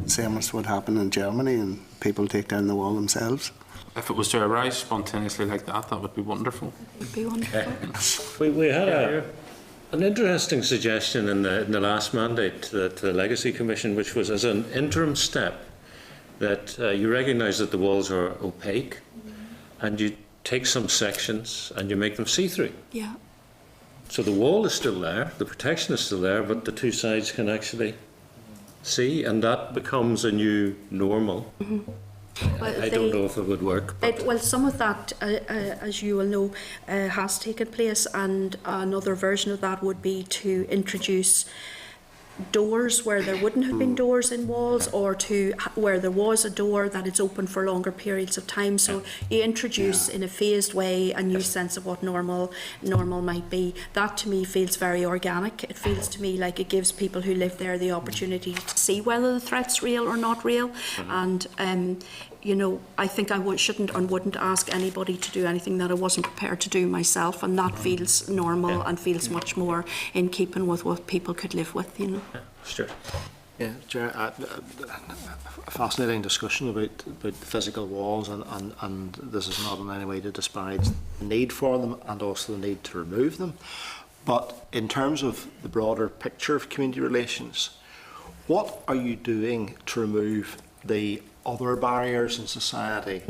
Speaker 8: same as what happened in Germany and people take down the wall themselves?
Speaker 4: If it was to arise spontaneously like that, that would be wonderful.
Speaker 9: It would be wonderful.
Speaker 1: We had An interesting suggestion in the last mandate that the Legacy Commission, which was as an interim step, that you recognise that the walls are opaque, and you take some sections and you make them see-through.
Speaker 9: Yeah.
Speaker 1: So the wall is still there, the protection is still there, but the two sides can actually see, and that becomes a new normal.
Speaker 9: Well,
Speaker 1: I don't know if it would work.
Speaker 9: Well, some of that, as you will know, has taken place, and another version of that would be to introduce doors where there wouldn't have been doors in walls, or to where there was a door that is open for longer periods of time. So you introduce in a phased way a new sense of what normal might be. That to me feels very organic. It feels to me like it gives people who live there the opportunity to see whether the threat's real or not real. And you know, I think I shouldn't and wouldn't ask anybody to do anything that I wasn't prepared to do myself, and that feels normal and feels much more in keeping with what people could live with, you know.
Speaker 1: Stuart.
Speaker 7: Yeah, Chair, a fascinating discussion about physical walls, and this is not in any way to disparage the need for them and also the need to remove them. But in terms of the broader picture of community relations, what are you doing to remove the other barriers in society,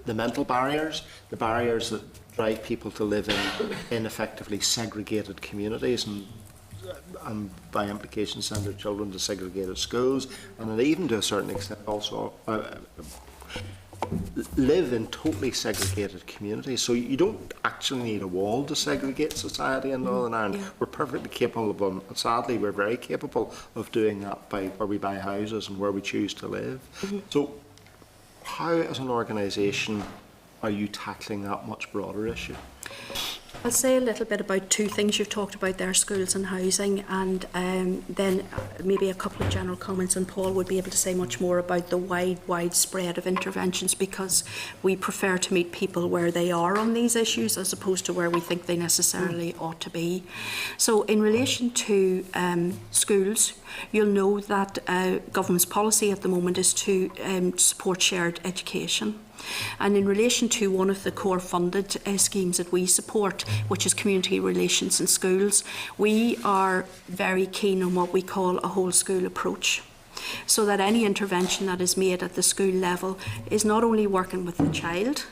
Speaker 7: the mental barriers, the barriers that drive people to live in effectively segregated communities, and by implication send their children to segregated schools, and then even to a certain extent also live in totally segregated communities. So you don't actually need a wall to segregate society in Northern Ireland. We're perfectly capable of, and sadly we're very capable of doing that by where we buy houses and where we choose to live. So how as an organisation are you tackling that much broader issue?
Speaker 9: I'll say a little bit about two things you've talked about there, schools and housing, and then maybe a couple of general comments, and Paul would be able to say much more about the wide spread of interventions, because we prefer to meet people where they are on these issues as opposed to where we think they necessarily ought to be. So in relation to schools, you'll know that government's policy at the moment is to support shared education. And in relation to one of the core funded schemes that we support, which is community relations in schools, we are very keen on what we call a whole school approach. So that any intervention that is made at the school level is not only working with the child,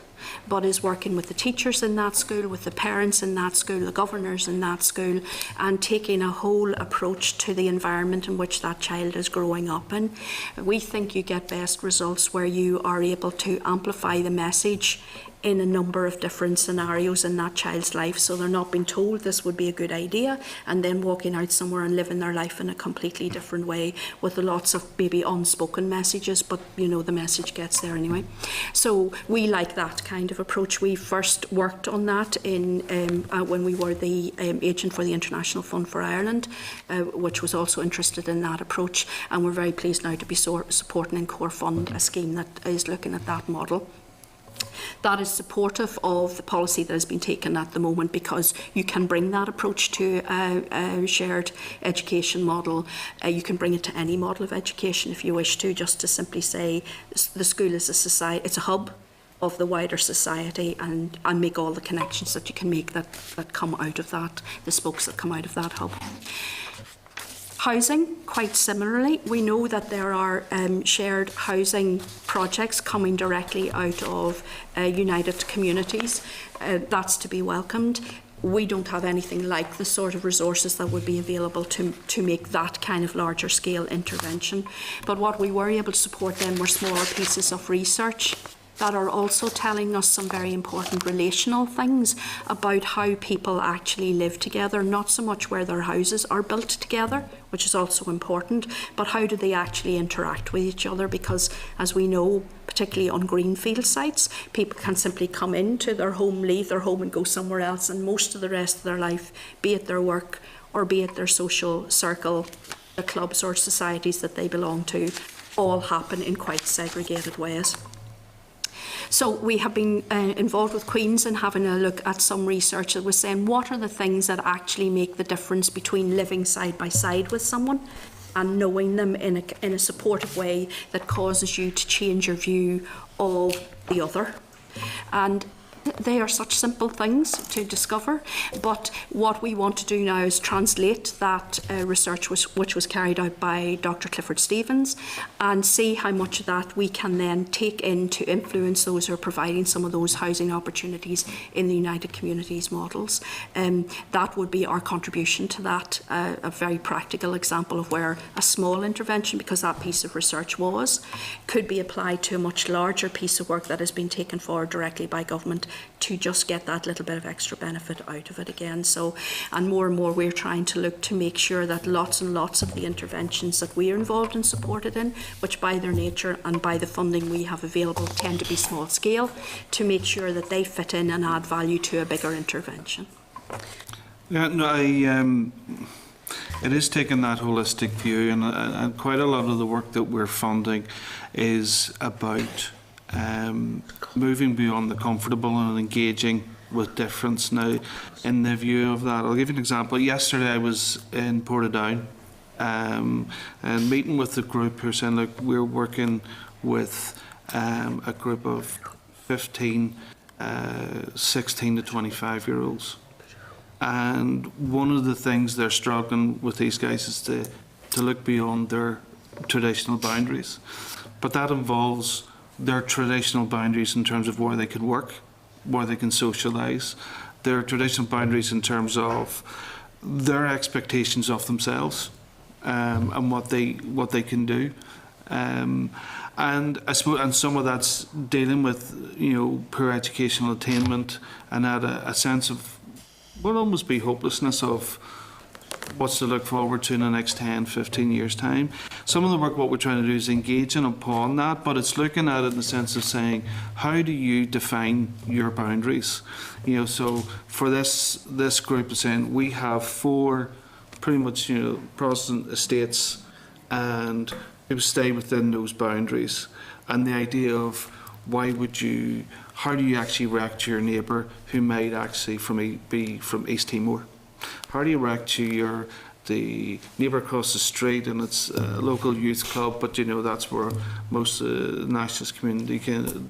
Speaker 9: but is working with the teachers in that school, with the parents in that school, the governors in that school, and taking a whole approach to the environment in which that child is growing up in. We think you get best results where you are able to amplify the message in a number of different scenarios in that child's life, so they're not being told this would be a good idea and then walking out somewhere and living their life in a completely different way with lots of maybe unspoken messages, but you know the message gets there anyway. So we like that kind of approach. We first worked on that in when we were the agent for the International Fund for Ireland, which was also interested in that approach, and we're very pleased now to be supporting in Core Fund a scheme that is looking at that model. That is supportive of the policy that has been taken at the moment, because you can bring that approach to a shared education model. You can bring it to any model of education if you wish to, just to simply say the school is a society, it's a hub of the wider society, and make all the connections that you can make that come out of that, the spokes that come out of that hub. Housing, quite similarly, we know that there are shared housing projects coming directly out of United Communities. That's to be welcomed. We don't have anything like the sort of resources that would be available to make that kind of larger scale intervention. But what we were able to support then were smaller pieces of research that are also telling us some very important relational things about how people actually live together, not so much where their houses are built together, which is also important, but how do they actually interact with each other, because as we know, particularly on greenfield sites, people can simply come into their home, leave their home and go somewhere else, and most of the rest of their life, be it their work or be it their social circle, the clubs or societies that they belong to, all happen in quite segregated ways. So we have been involved with Queen's in having a look at some research that was saying what are the things that actually make the difference between living side by side with someone and knowing them in a supportive way that causes you to change your view of the other. And They are such simple things to discover, but what we want to do now is translate that research which was carried out by Dr. Clifford Stevens and see how much of that we can then take in to influence those who are providing some of those housing opportunities in the United Communities models. That would be our contribution to that, a very practical example of where a small intervention, because that piece of research could be applied to a much larger piece of work that has been taken forward directly by government to just get that little bit of extra benefit out of it again. So, and more we're trying to look to make sure that lots and lots of the interventions that we are involved and supported in, which by their nature and by the funding we have available tend to be small scale, to make sure that they fit in and add value to a bigger intervention.
Speaker 10: Yeah, no, it is taking that holistic view, and quite a lot of the work that we're funding is about moving beyond the comfortable and engaging with difference. Now, in the view of that, I'll give you an example. Yesterday I was in Portadown and meeting with the group who are saying, look, we're working with a group of 15, 16 to 25-year-olds. And one of the things they're struggling with these guys is to look beyond their traditional boundaries. But that involves their traditional boundaries in terms of where they can work, where they can socialise, their traditional boundaries in terms of their expectations of themselves and what they can do. And I suppose, and some of that's dealing with, you know, poor educational attainment and at a sense of will almost be hopelessness of what's to look forward to in the next 10, 15 years' time. Some of the work, what we're trying to do is engaging upon that, but it's looking at it in the sense of saying, how do you define your boundaries? You know, so for this group is saying, we have 4 pretty much, you know, Protestant estates, and it would stay within those boundaries. And the idea of how do you actually react to your neighbour who might actually be from East Timor? How do you react to the neighbour across the street and it's a local youth club, but you know that's where most of the nationalist community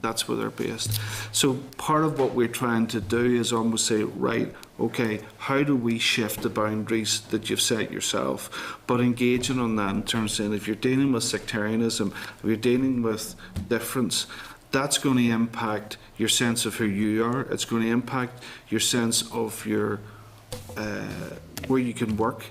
Speaker 10: that's where they're based. So part of what we're trying to do is almost say, right, okay, how do we shift the boundaries that you've set yourself? But engaging on that in terms of saying, if you're dealing with sectarianism, if you're dealing with difference, that's going to impact your sense of who you are. It's going to impact your sense of your where you can work.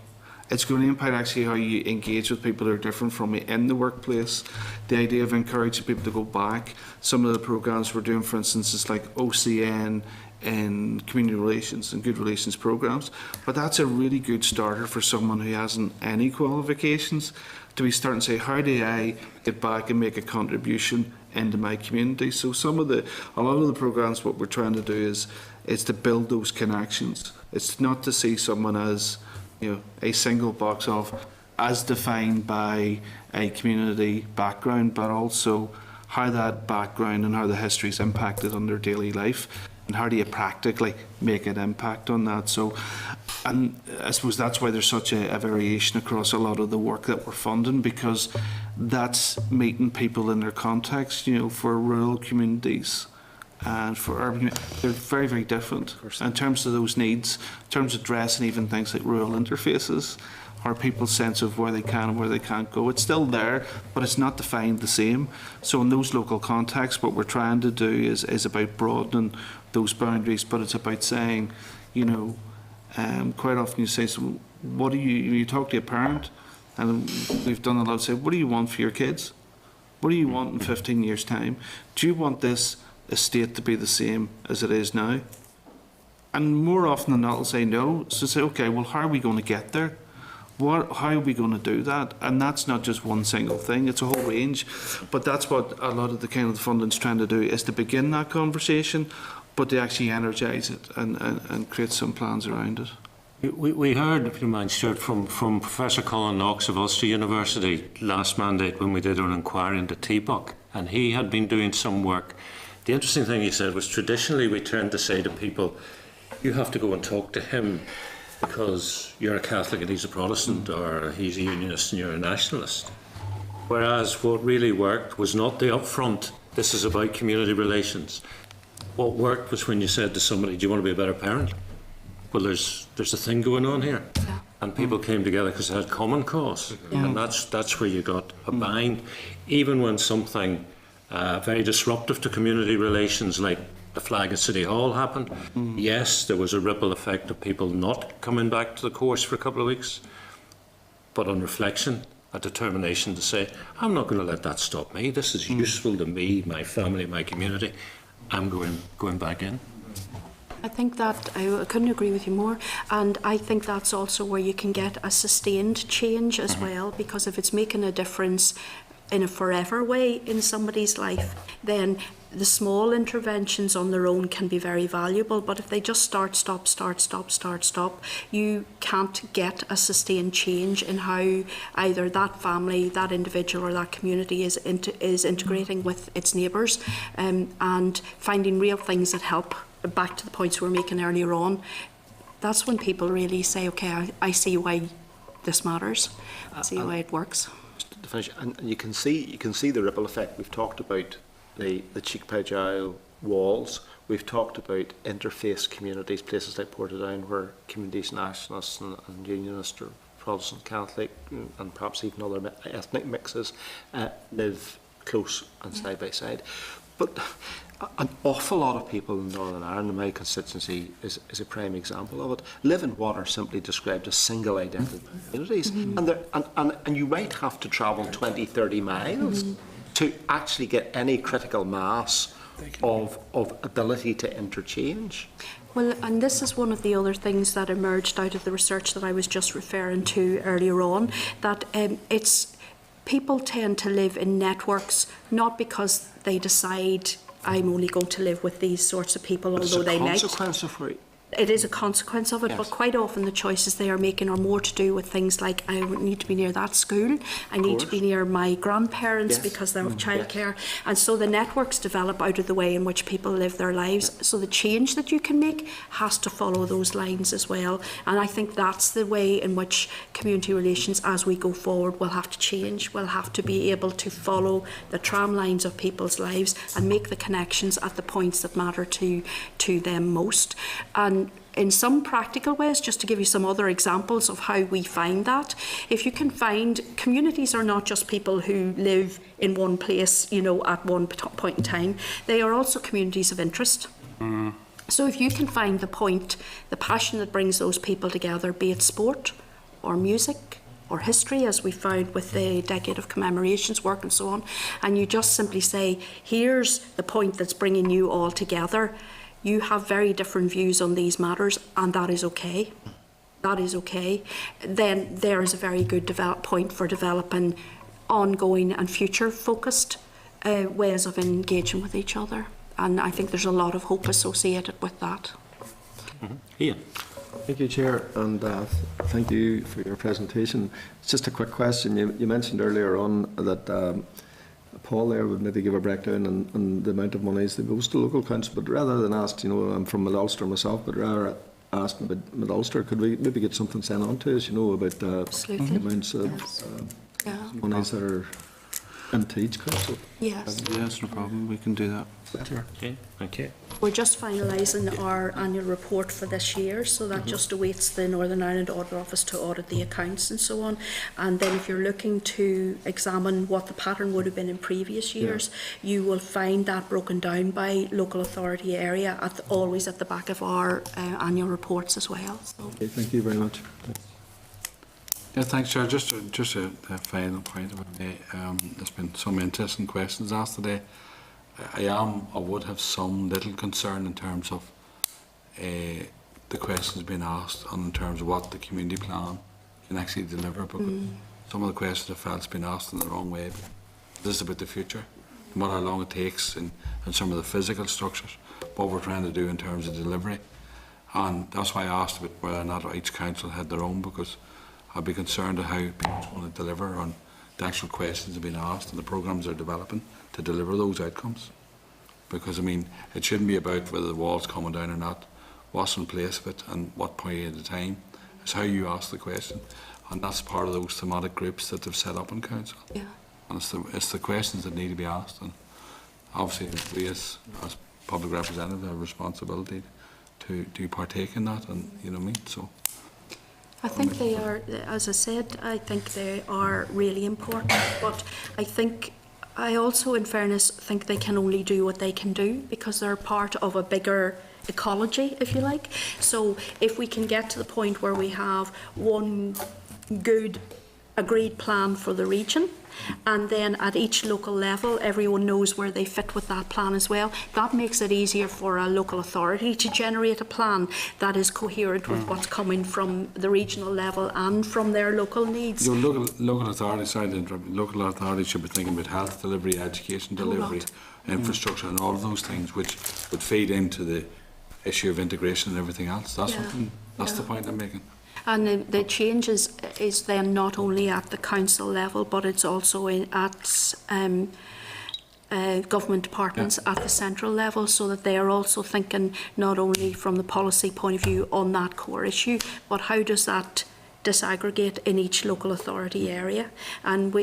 Speaker 10: It's going to impact actually how you engage with people who are different from you in the workplace. The idea of encouraging people to go back. Some of the programs we're doing, for instance, is like OCN and community relations and good relations programs. But that's a really good starter for someone who hasn't any qualifications to be starting to say, how do I get back and make a contribution into my community? So a lot of the programs, what we're trying to do is to build those connections. It's not to see someone as, you know, a single box of as defined by a community background, but also how that background and how the history is impacted on their daily life, and how do you practically make an impact on that. So, and I suppose that's why there's such a variation across a lot of the work that we're funding, because that's meeting people in their context. You know, for rural communities and for urban, they're very, very different in terms of those needs, in terms of addressing even things like rural interfaces, or people's sense of where they can and where they can't go. It's still there, but it's not defined the same. So in those local contexts, what we're trying to do is about broadening those boundaries, but it's about saying, you know, quite often you say, so what do you talk to a parent, and we've done a lot, say, what do you want for your kids? What do you want in 15 years' time? Do you want this estate to be the same as it is now? And more often than not, they'll say no. So say, okay, well, how are we going to get there? How are we going to do that? And that's not just one single thing, it's a whole range. But that's what a lot of the kind of funding's trying to do, is to begin that conversation, but to actually energise it and create some plans around it.
Speaker 1: We heard, if you mind, Stuart, from Professor Colin Knox of Ulster University last mandate when we did an inquiry into TBUC, and he had been doing some work. The interesting thing he said was, traditionally we tend to say to people, you have to go and talk to him because you're a Catholic and he's a Protestant, or he's a Unionist and you're a Nationalist. Whereas what really worked was not the upfront, this is about community relations. What worked was when you said to somebody, do you want to be a better parent? Well, there's a thing going on here.
Speaker 9: Yeah.
Speaker 1: And people came together because they had common cause. And that's where you got a bind. Even when something very disruptive to community relations, like the flag at City Hall happened, yes, there was a ripple effect of people not coming back to the course for a couple of weeks. But on reflection, a determination to say, I'm not going to let that stop me. This is useful to me, my family, my community. I'm going back in.
Speaker 9: I think that I couldn't agree with you more, and I think that's also where you can get a sustained change as well, because if it's making a difference in a forever way in somebody's life, then the small interventions on their own can be very valuable. But if they just start, stop, you can't get a sustained change in how either that family, that individual, or that community is integrating with its neighbours, and finding real things that help. Back to the points we were making earlier on, that's when people really say, okay, I see why this matters, I see why it works.
Speaker 7: To finish, and you can see the ripple effect. We've talked about the Cheek-Pagile walls. We've talked about interfaith communities, places like Portadown, where communities, nationalists and unionists, or Protestant, Catholic, and perhaps even other ethnic mixes, live close and side by side. But an awful lot of people in Northern Ireland, in my constituency, is a prime example of it, live in what are simply described as single identity communities. And you might have to travel 20, 30 miles to actually get any critical mass of ability to interchange.
Speaker 9: Well, and this is one of the other things that emerged out of the research that I was just referring to earlier on, that it's people tend to live in networks not because they decide I'm only going to live with these sorts of people, although they might. It is a consequence of it, yes. But quite often the choices they are making are more to do with things like, I need to be near that school, I need to be near my grandparents, yes. Because they have childcare, yes. And so the networks develop out of the way in which people live their lives. So the change that you can make has to follow those lines as well, and I think that's the way in which community relations as we go forward will have to change. We'll have to be able to follow the tram lines of people's lives and make the connections at the points that matter to them most. And in some practical ways, just to give you some other examples of how we find that, if you can find, communities are not just people who live in one place, at one point in time. They are also communities of interest. So if you can find the passion that brings those people together, be it sport or music or history, as we found with the Decade of Commemorations work and so on, and you just simply say, here's the point that's bringing you all together. You have very different views on these matters, and that is okay. That is okay. Then there is a very good point for developing ongoing and future-focused ways of engaging with each other. And I think there's a lot of hope associated with that.
Speaker 1: Ian.
Speaker 5: Thank you, Chair, and thank you for your presentation. It's just a quick question. You mentioned earlier on that Paul there would maybe give a breakdown on the amount of monies that goes to local council, but rather than ask, I'm from Mid Ulster myself, but rather ask about Mid Ulster, could we maybe get something sent on to us, about the amounts of monies that are into each council?
Speaker 9: Yes.
Speaker 10: Yes, no problem, we can do that.
Speaker 1: Okay, thank you.
Speaker 9: We're just finalising our annual report for this year, so that just awaits the Northern Ireland Audit Office to audit the accounts and so on. And then if you're looking to examine what the pattern would have been in previous years, you will find that broken down by local authority area, always at the back of our annual reports as well. So.
Speaker 5: Okay, thank you very much.
Speaker 6: Yeah, thanks, Chair. Just a final point about me. There's been some interesting questions asked today. I would have some little concern in terms of the questions being asked and in terms of what the community plan can actually deliver, because some of the questions I felt has been asked in the wrong way. This is about the future and how long it takes and some of the physical structures, what we're trying to do in terms of delivery. And that's why I asked about whether or not each council had their own, because I'd be concerned of how people want to deliver on the actual questions that have been asked and the programmes they're developing to deliver those outcomes. Because, it shouldn't be about whether the wall's coming down or not, what's in place of it and what point of time. It's how you ask the question. And that's part of those thematic groups that they've set up in council. Yeah. And it's the questions that need to be asked. And obviously, we as public representative have a responsibility to partake in that, and you know what I mean. So
Speaker 9: I think they are, as I said, I think they are really important, but I also, in fairness, think they can only do what they can do because they're part of a bigger ecology, if you like. So if we can get to the point where we have one good agreed plan for the region, and then at each local level everyone knows where they fit with that plan as well, that makes it easier for a local authority to generate a plan that is coherent with what's coming from the regional level and from their local needs.
Speaker 6: your local authorities, sorry to interrupt, local authorities should be thinking about health delivery, education delivery, infrastructure, and all of those things, which would feed into the issue of integration and everything else. That's that's the point I'm making.
Speaker 9: And the change is then not only at the council level, but it's also at government departments at the central level, so that they are also thinking not only from the policy point of view on that core issue, but how does that disaggregate in each local authority area. And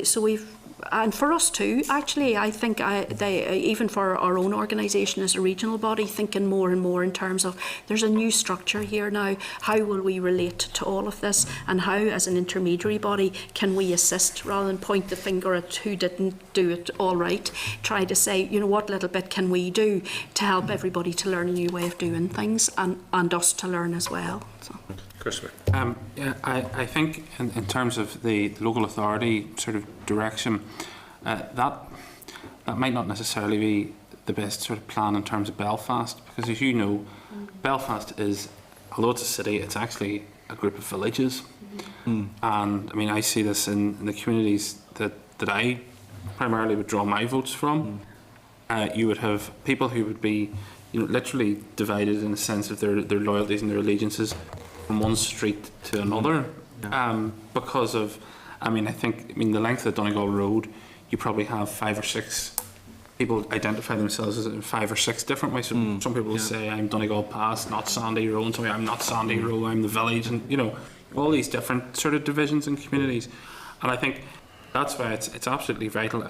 Speaker 9: and for us too, actually, I think even for our own organisation as a regional body, thinking more and more in terms of there's a new structure here now, how will we relate to all of this, and how as an intermediary body can we assist rather than point the finger at who didn't do it all right, try to say, you know, what little bit can we do to help everybody to learn a new way of doing things, and us to learn as well. So.
Speaker 1: Christopher.
Speaker 4: Yeah, I think in terms of the local authority sort of direction, that might not necessarily be the best sort of plan in terms of Belfast, because as you know, Belfast is, although it's a city, it's actually a group of villages. And I mean, I see this in the communities that I primarily would draw my votes from. You would have people who would be, you know, literally divided in a sense of their loyalties and their allegiances from one street to another, because of, I mean, the length of Donegal Road, you probably have 5 or 6 people identify themselves as in 5 or 6 different ways. So some people will say, I'm Donegal Pass, not Sandy Row, and so I'm not Sandy Row, I'm the village, and you know, all these different sort of divisions and communities. And I think that's why it's absolutely vital.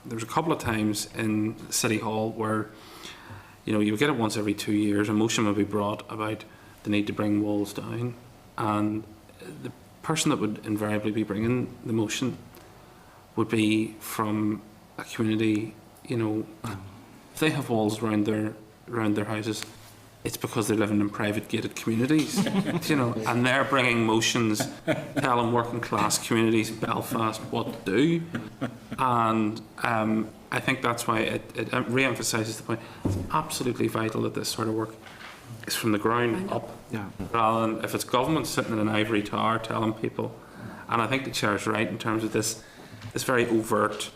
Speaker 4: There's a couple of times in City Hall where, you know, you would get it once every 2 years, a motion would be brought about the need to bring walls down, and the person that would invariably be bringing the motion would be from a community, you know, if they have walls around their houses, it's because they're living in private gated communities, you know, and they're bringing motions telling working class communities in Belfast what to do. And I think that's why it re-emphasises the point. It's absolutely vital that this sort of work is from the ground up, rather than if it's government sitting in an ivory tower telling people. And I think the chair is right in terms of this very overt,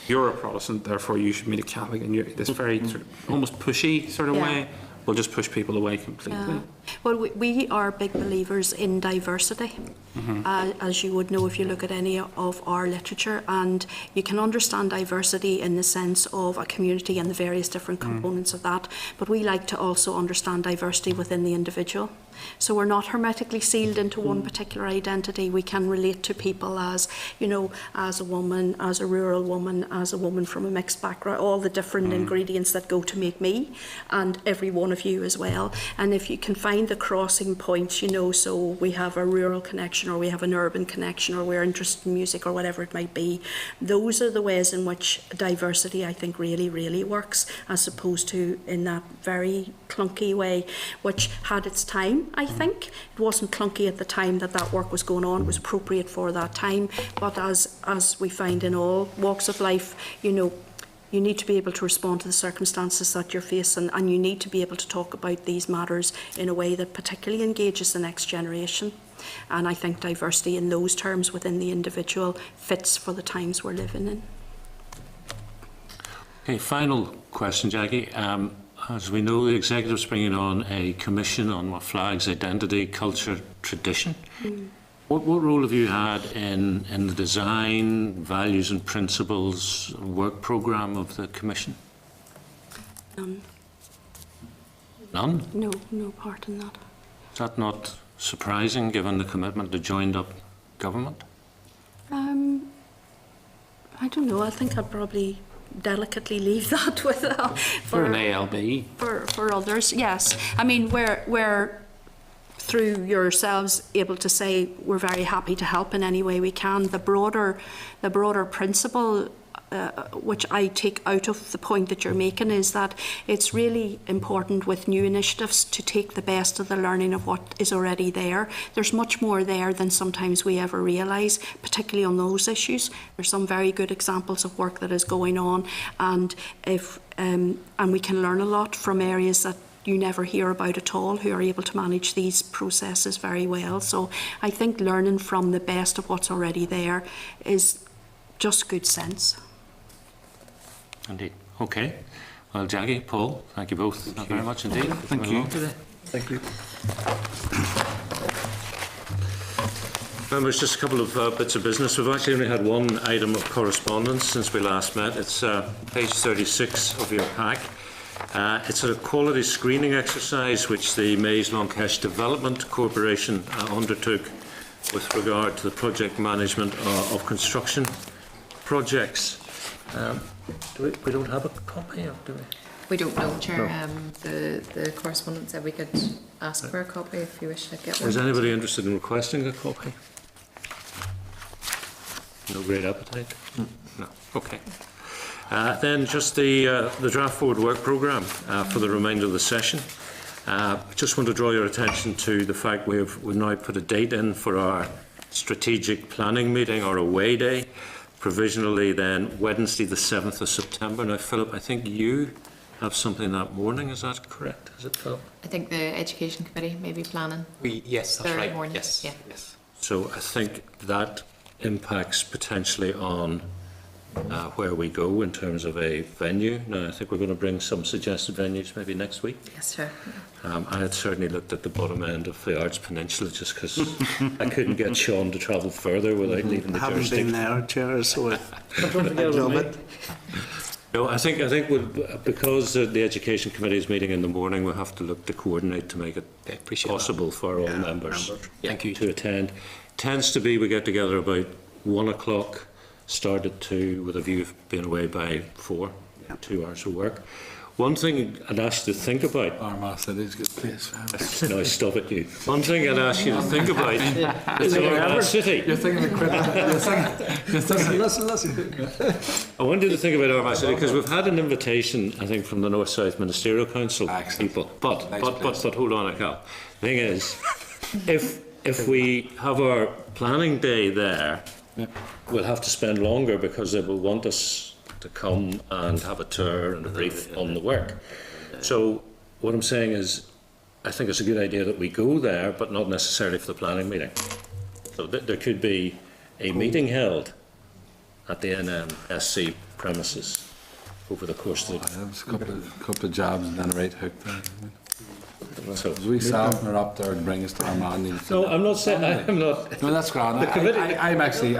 Speaker 4: you're a Protestant, therefore you should meet a Catholic, and this very sort of almost pushy sort of way will just push people away completely.
Speaker 9: Well, we are big believers in diversity, as you would know if you look at any of our literature, and you can understand diversity in the sense of a community and the various different components of that, but we like to also understand diversity within the individual. So we're not hermetically sealed into one particular identity. We can relate to people as, you know, as a woman, as a rural woman, as a woman from a mixed background, all the different ingredients that go to make me, and every one of you as well. And if you can find the crossing points, you know, so we have a rural connection or we have an urban connection or we're interested in music or whatever it might be, those are the ways in which diversity, I think, really, really works, as opposed to in that very clunky way, which had its time. I think it wasn't clunky at the time that work was going on. It was appropriate for that time, but as we find in all walks of life, you know, you need to be able to respond to the circumstances that you're facing, and you need to be able to talk about these matters in a way that particularly engages the next generation. And I think diversity in those terms within the individual fits for the times we're living in.
Speaker 1: Okay, final question, Jackie. As we know, the Executive's bringing on a commission on what flags identity, culture, tradition. What role have you had in the design, values and principles work programme of the commission?
Speaker 9: None.
Speaker 1: None?
Speaker 9: No part in that.
Speaker 1: Is that not surprising, given the commitment to joined-up government?
Speaker 9: I don't know. I think I'd probably delicately leave that with
Speaker 4: For an ALB.
Speaker 9: for others. Yes, I mean we're through yourselves able to say we're very happy to help in any way we can. The broader principle, which I take out of the point that you're making, is that it's really important with new initiatives to take the best of the learning of what is already there. There's much more there than sometimes we ever realise, particularly on those issues. There's some very good examples of work that is going on, and we can learn a lot from areas that you never hear about at all, who are able to manage these processes very well. So I think learning from the best of what's already there is just good sense.
Speaker 1: Indeed. Okay. Well, Jackie, Paul, thank you both very much indeed.
Speaker 10: Thank you.
Speaker 2: Thank you.
Speaker 1: Members, just a couple of bits of business. We've actually only had one item of correspondence since we last met. It's page 36 of your pack. It's a quality screening exercise which the Mays Longcash Development Corporation undertook with regard to the project management of construction projects. We don't have a copy of, do we?
Speaker 11: We don't know, Chair. The correspondent said we could ask for a copy if you wish to get one.
Speaker 1: Is anybody interested in requesting a copy? No great appetite? No. Okay. Then just the draft forward work programme for the remainder of the session. I just want to draw your attention to the fact we've now put a date in for our strategic planning meeting, or away day, provisionally then Wednesday the 7th of September. Now, Philip, I think you have something that morning, is that correct? Is it, Philip?
Speaker 11: I think the Education Committee may be planning.
Speaker 12: Yes, that's
Speaker 11: Thursday
Speaker 12: right.
Speaker 11: morning.
Speaker 12: Yes.
Speaker 11: Yeah.
Speaker 12: Yes.
Speaker 1: So I think that impacts potentially on where we go in terms of a venue. Now, I think we're going to bring some suggested venues maybe next week.
Speaker 11: Yes, Chair.
Speaker 1: I had certainly looked at the bottom end of the Arts Peninsula just because I couldn't get Sean to travel further without leaving the
Speaker 8: I haven't
Speaker 1: jurisdiction.
Speaker 8: been there, Chair, so I love it.
Speaker 1: No, I think because the Education Committee is meeting in the morning, we'll have to look to coordinate to make it possible for all members
Speaker 12: Thank you.
Speaker 1: to attend. Tends to be we get together about 1 o'clock, start at 2 with a view of being away by 4, 2 hours of work. One thing I'd ask you to think about.
Speaker 6: Armagh City's a good place.
Speaker 1: No, stop it, you. One thing I'd ask you to think about is Armagh City.
Speaker 6: You're thinking of quitting.
Speaker 8: Listen.
Speaker 1: I want you to think about Armagh City because we've had an invitation, I think, from the North South Ministerial Council people. But hold on a couple. The thing is, if we have our planning day there, we'll have to spend longer because they will want us to come and have a tour and a brief on the work. So what I'm saying is, I think it's a good idea that we go there, but not necessarily for the planning meeting. So there could be a meeting held at the NMSC premises over the course of the...
Speaker 6: There's a couple of jobs and then a right hook there.
Speaker 1: So,
Speaker 6: We sat are up there and bring us to Armagh.
Speaker 1: no, I'm not saying... I'm not...
Speaker 6: No, that's grand. I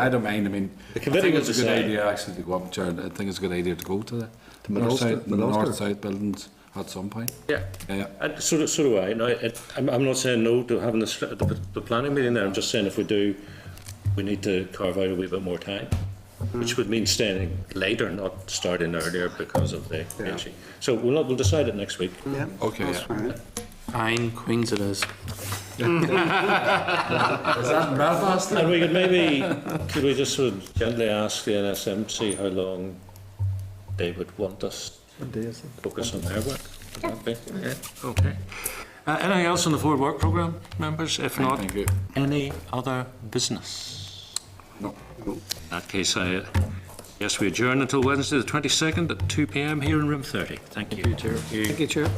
Speaker 6: don't mind. I mean,
Speaker 1: The committee
Speaker 6: I think
Speaker 1: was
Speaker 6: it's a
Speaker 1: the
Speaker 6: good
Speaker 1: same.
Speaker 6: idea actually to go up, Chair. I think it's a good idea to go to the
Speaker 5: Minolta?
Speaker 6: north-south buildings at some point.
Speaker 1: Yeah.
Speaker 6: Yeah.
Speaker 1: So do I. Now, I'm not saying no to having the planning meeting there. I'm just saying if we do, we need to carve out a wee bit more time, which would mean staying later, not starting earlier because of the issue. So we'll decide it next week.
Speaker 8: Yeah.
Speaker 6: Okay.
Speaker 8: That's fine.
Speaker 4: Fine, Queens it is.
Speaker 6: Is that in Belfast?
Speaker 1: And we could we just sort of gently ask the NSMC how long they would want us to focus on their work? Would that be? Yeah. Okay. Anything else on the forward work programme, members? If not,
Speaker 6: Thank you.
Speaker 1: any other business?
Speaker 6: No.
Speaker 1: In that case, I guess we adjourn until Wednesday the 22nd at 2 p.m. here in room 30. Thank you.
Speaker 2: Thank you, Chair.